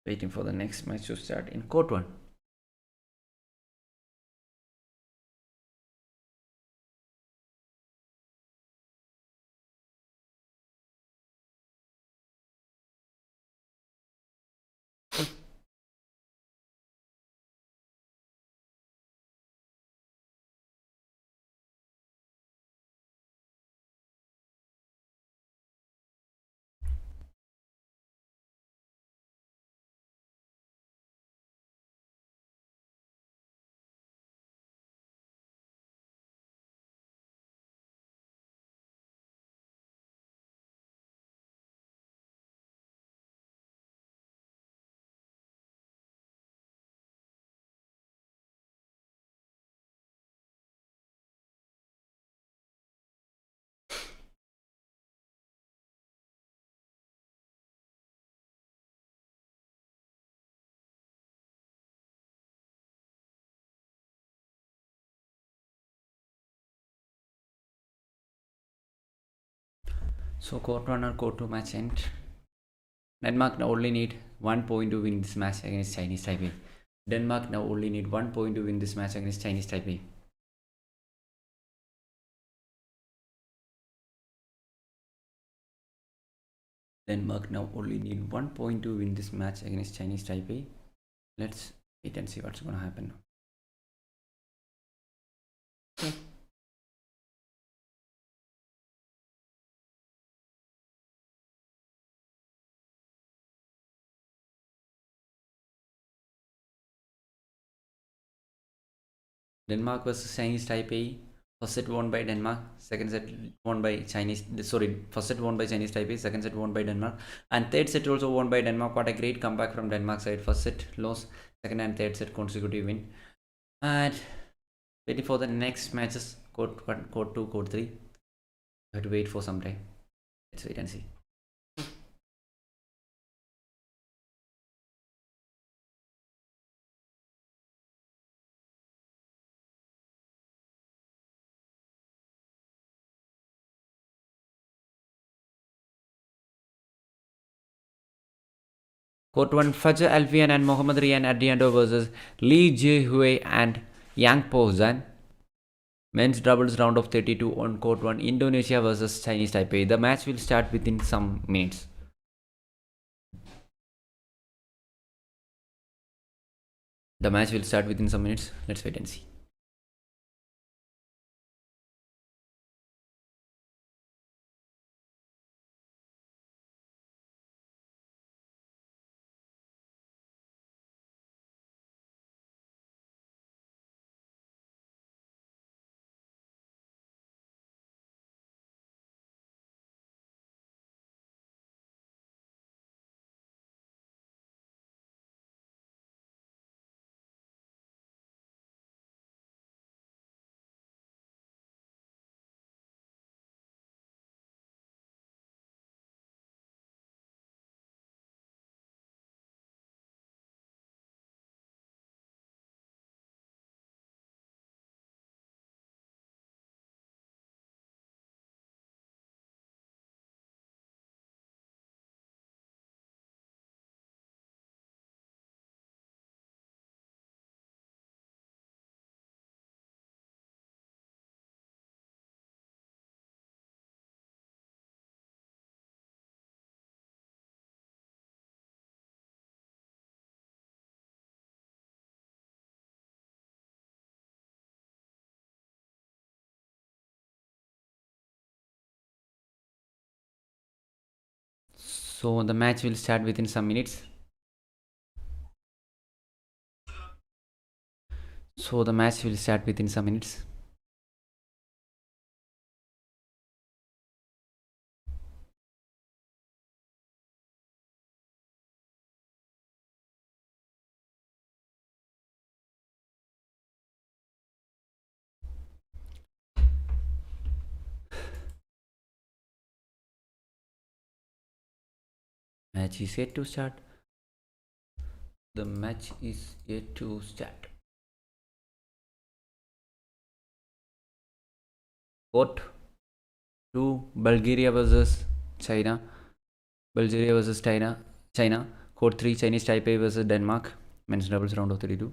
S1: Waiting for the next match to start in court 1. So court 1 or court 2 match end. Denmark now only need 1 point to win this match against Chinese Taipei. Denmark now only need 1 point to win this match against Chinese Taipei. Denmark now only need 1 point to win this match against Chinese Taipei. Let's wait and see what's gonna happen. Denmark versus Chinese Taipei. First set won by Denmark, second set won by Chinese. Sorry, first set won by Chinese Taipei, second set won by Denmark, and third set also won by Denmark. What a great comeback from Denmark side. First set loss, second and third set consecutive win. And waiting for the next matches. Court 1, court 2, court 3. I have to wait for some time. Let's wait and see. Court 1, Fajr Alfian and Mohammad Rian Ardiando versus Lee Ji-hui and Yang Po-zan. Men's doubles round of 32 on court 1, Indonesia versus Chinese Taipei. The match will start within some minutes. Let's wait and see. So the match will start within some minutes. Match is yet to start. The match is yet to start. Court 2, Bulgaria versus China. China. Court 3, Chinese Taipei versus Denmark. Men's doubles round of 32.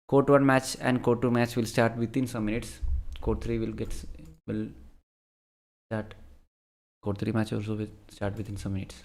S1: Court 1 match and court 2 match will start within some minutes. Court 3 will start. Court 3 match also will start within some minutes.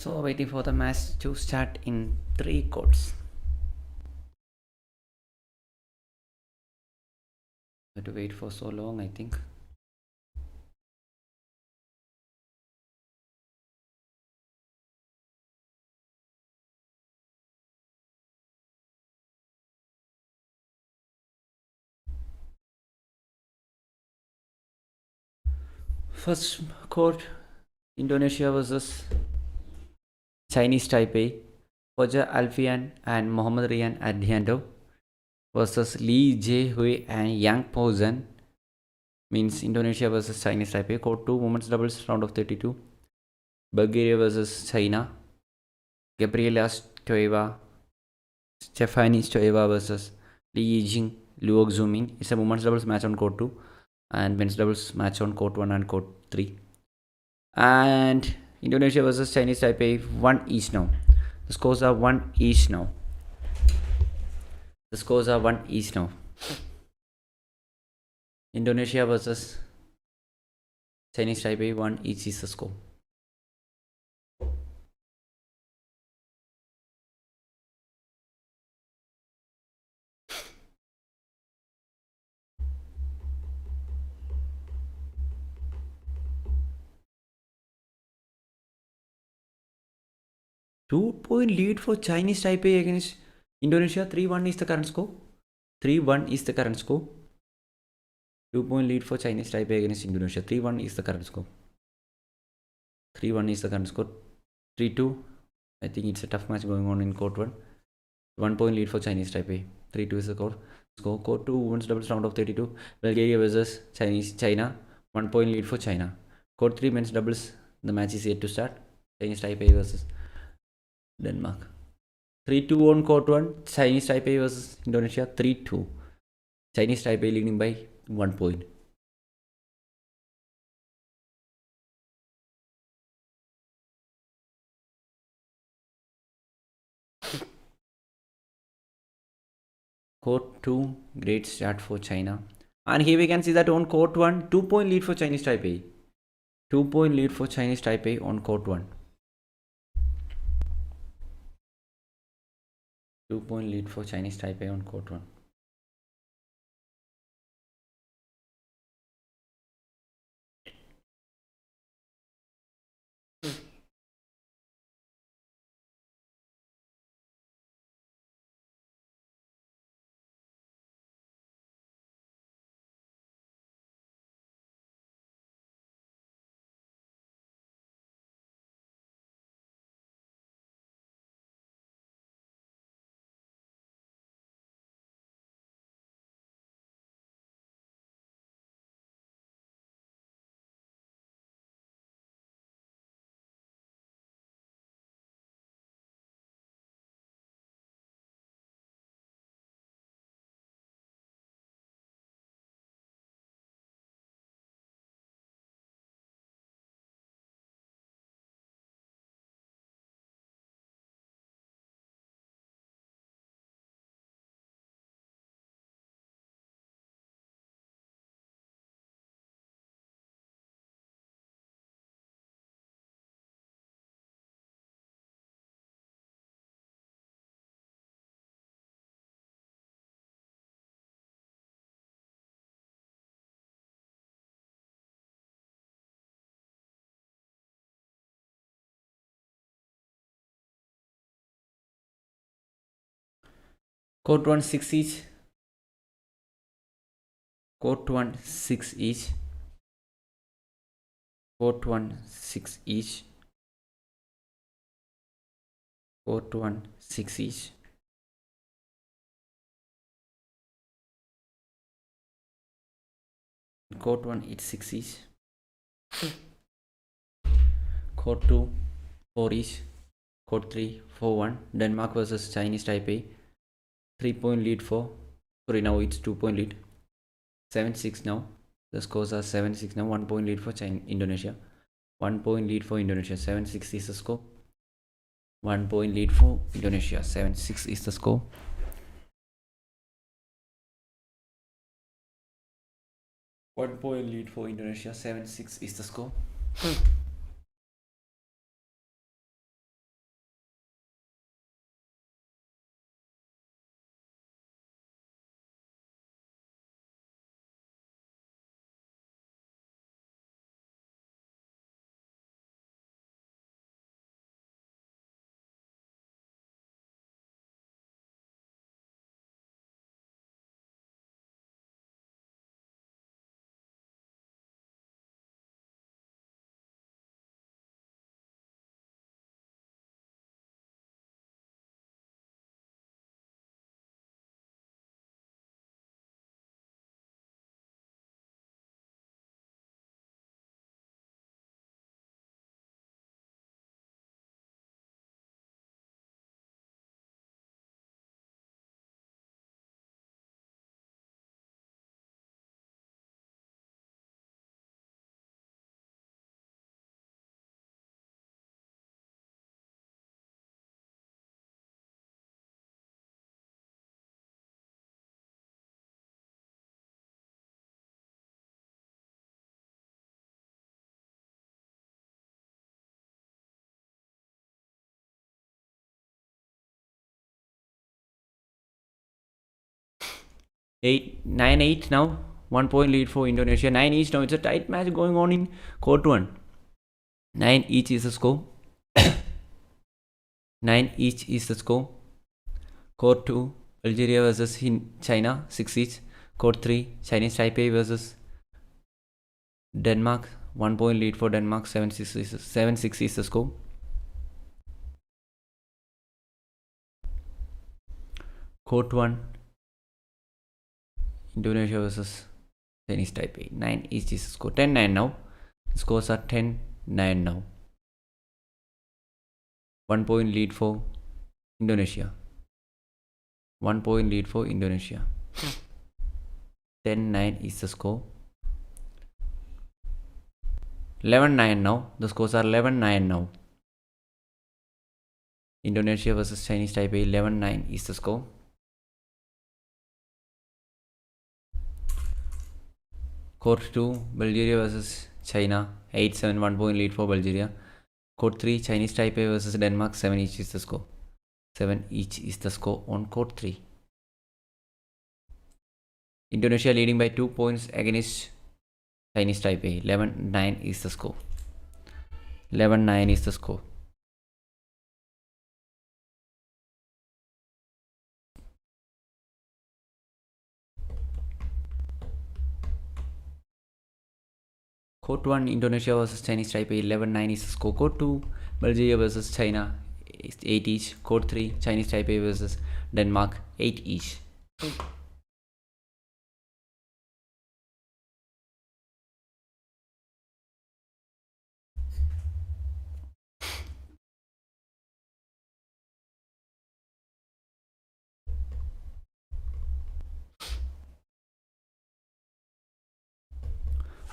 S1: So waiting for the match to start in 3 courts. Have to wait for so long, I think. First court, Indonesia versus Chinese Taipei. Hoja Alfian and Mohammad Rian Adhiando versus Lee Jae-hui and Yang Po-zhen. Means Indonesia versus Chinese Taipei. Court 2, women's doubles, round of 32. Bulgaria versus China. Gabriela Stoeva, Stephanie Stoeva versus Li Yijing, Luo Xuming. It's a women's doubles match on court 2 and men's doubles match on court 1 and court 3. And Indonesia versus Chinese Taipei, 1 each now. The scores are 1 each now. Indonesia versus Chinese Taipei, 1 each is the score. Two-point lead for Chinese Taipei against Indonesia. 3-1 is the current score. 3-1 is the current score. 2-point lead for Chinese Taipei against Indonesia. 3-1 is the current score. 3-1 is the current score. 3-2. I think it's a tough match going on in court 1. 1-point lead for Chinese Taipei. 3-2 is the score. Court 2, women's doubles, round of 32. Bulgaria versus China. 1-point lead for China. Court 3, men's doubles. The match is yet to start. Chinese Taipei versus Denmark. 3-2 on court 1. Chinese Taipei versus Indonesia. 3-2. Chinese Taipei leading by 1 point. Court 2, great start for China. And here we can see that on court 1, 2-point lead for Chinese Taipei. 2-point lead for Chinese Taipei on court 1. 2-point lead for Chinese Taipei on court 1. Court 1, 6 each. Court 1, 6 each. Court 1, 6 each. Court 1, 6 each. Court 1, it's 6 each. Court 2, 4 each. Court 3, 4-1. Denmark versus Chinese Taipei. 3-point lead for. Sorry, now it's 2-point lead. 7-6 now. The scores are 7-6 now. 1-point lead for Indonesia. 1-point lead for Indonesia. 7-6 is the score. 1-point lead for Indonesia. 7-6 is the score. One-point lead for Indonesia. 7-6 is the score. 9-8 now. 1 point lead for Indonesia. 9 each now. It's a tight match going on in court 1. 9 each is the score. 9 each is the score. Court 2, Algeria versus China, 6 each. Court 3, Chinese Taipei versus Denmark. 1 point lead for Denmark. 7-6 is the score. Court 1, Indonesia versus Chinese Taipei. 9 each is the score. 10-9 now. The scores are 10-9 now. 1 point lead for Indonesia. 1 point lead for Indonesia. 10-9 is the score. 11-9 now. The scores are 11-9 now. Indonesia versus Chinese Taipei. 11-9 is the score. Court 2, Bulgaria versus China. 8-7, 1 point lead for Bulgaria. Court 3, Chinese Taipei versus Denmark. 7 each is the score. 7 each is the score on court 3. Indonesia leading by 2 points against Chinese Taipei. 11-9 is the score. 11-9 is the score. Court 1, Indonesia versus Chinese Taipei. 11-9 is the score. Court 2, Bulgaria versus China. 8 each. Court 3, Chinese Taipei versus Denmark. 8 each.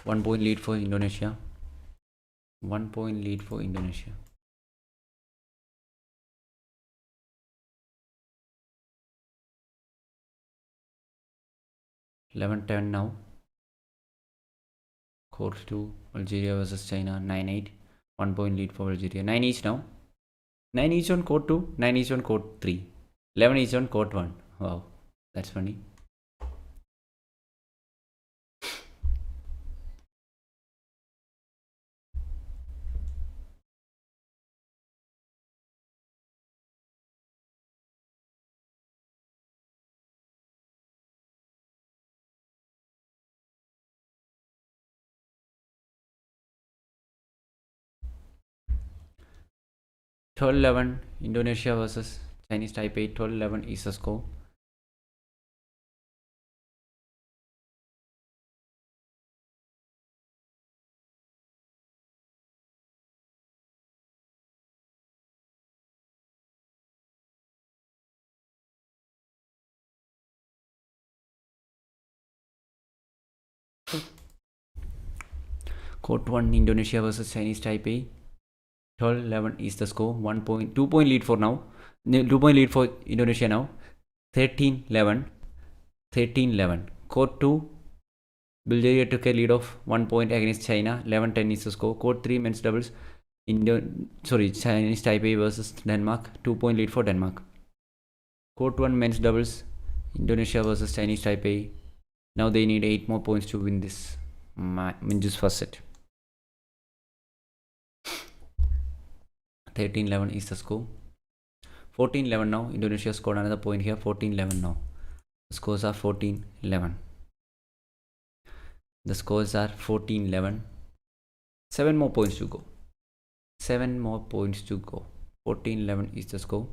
S1: One point lead for Indonesia. 1 point lead for Indonesia. (11-10) now. Court 2, Algeria versus China. 9-8. 1 point lead for Algeria. 9 each now. 9 each on court 2. 9 each on court 3. 11 each on court 1. Wow, that's funny. (12-11) Indonesia versus Chinese Taipei. 12-11 is the score. Court 1, Indonesia versus Chinese Taipei. 12-11 is the score. 2 point lead for now. 2 point lead for Indonesia now. 13-11. 13-11. Court 2, Bulgaria took a lead of 1 point against China. 11-10 is the score. Court 3, men's doubles. Chinese Taipei versus Denmark. 2 point lead for Denmark. Court 1, men's doubles. Indonesia versus Chinese Taipei. Now they need 8 more points to win this first set. 13-11 is the score. 14-11 now. Indonesia scored another point here. 14-11 now. The scores are 14-11. The scores are 14-11. 7 more points to go. 7 more points to go. 14-11 is the score.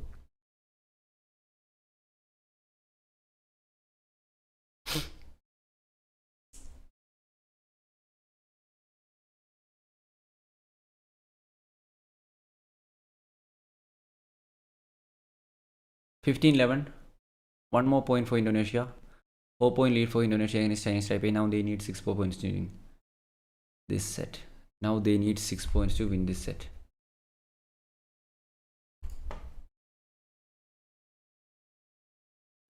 S1: (15-11). 1 more point for Indonesia. 4 point lead for Indonesia against Chinese Taipei. Now they need 6 more points to win this set. Now they need 6 points to win this set.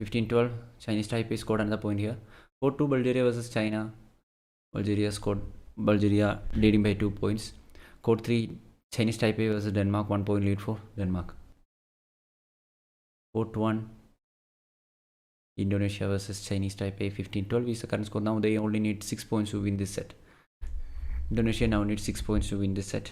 S1: (15-12). Chinese Taipei scored another point here. 4-2 Bulgaria versus China. Bulgaria leading by 2 points. Court 3, Chinese Taipei versus Denmark. 1 point lead for Denmark. Court 1, Indonesia versus Chinese Taipei 15-12 is the current score. Now they only need 6 points to win this set. Indonesia now needs 6 points to win this set.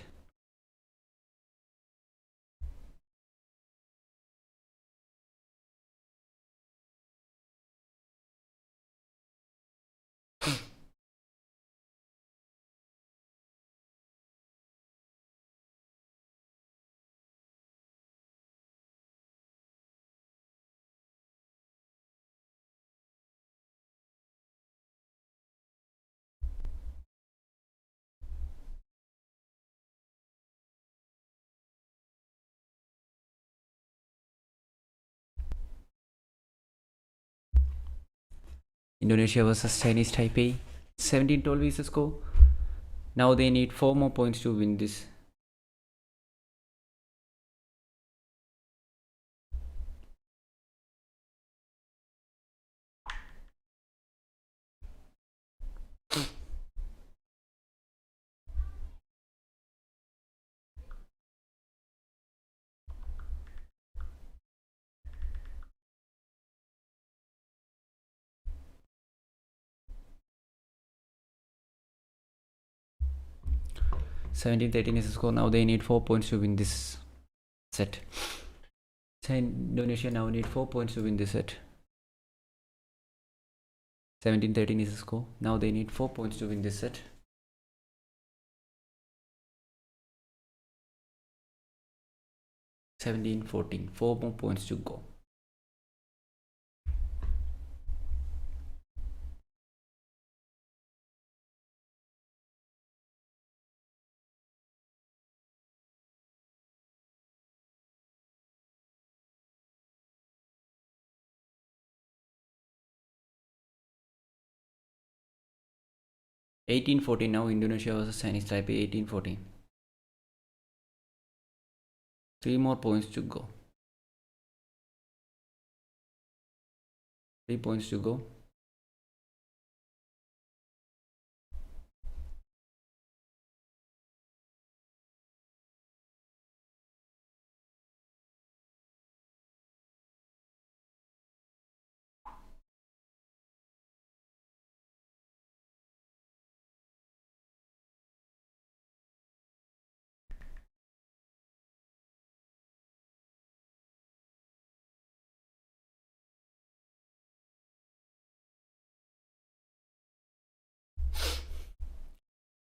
S1: Indonesia versus Chinese Taipei 17-12 is the score. Now they need 4 more points to win this. (17-13) is the score. Now they need 4 points to win this set. Indonesia now need 4 points to win this set. 17-13 is the score. Now they need 4 points to win this set. 17-14. 4 more points to go. (18-14) now Indonesia versus Chinese Taipei 18-14. 3 more points to go. 3 points to go.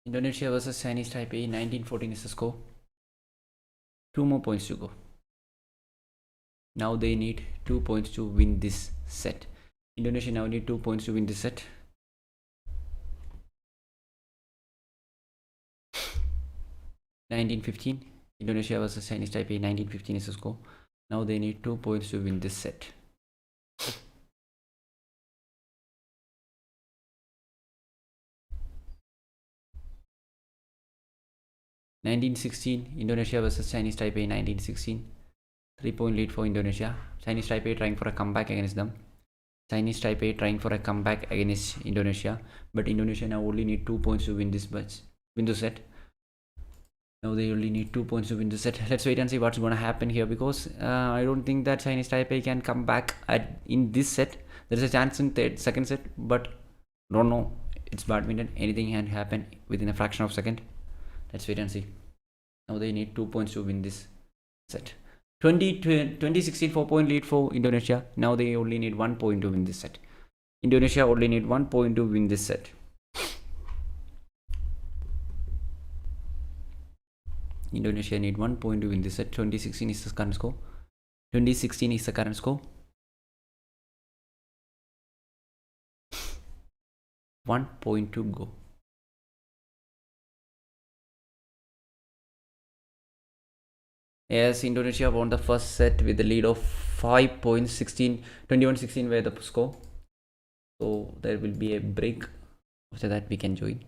S1: Indonesia versus Chinese Taipei 19-14 is the score. 2 more points to go. Now they need 2 points to win this set. Indonesia now need 2 points to win this set. 19-15. Indonesia versus Chinese Taipei 19-15 is the score. Now they need 2 points to win this set. 19-16. Indonesia versus Chinese Taipei 19-16. 3-point lead for Indonesia. Chinese Taipei trying for a comeback against them. Chinese Taipei trying for a comeback against Indonesia, but Indonesia now only need 2 points to win this match, win the set. Now they only need 2 points to win the set. Let's wait and see what's going to happen here, because I don't think that Chinese Taipei can come back in this set. There is a chance in second set, but don't know. It's badminton. Anything can happen within a fraction of a second. Let's wait and see. Now they need 2 points to win this set. 2016 4-point lead for Indonesia. Now they only need 1 point to win this set. Indonesia only need 1 point to win this set. Indonesia need 1 point to win this set. 2016 is the current score. 2016 is the current score. 1 point to go. Yes, Indonesia won the first set with the lead of 5 points. 21-16 were the score. So there will be a break. After that we can join.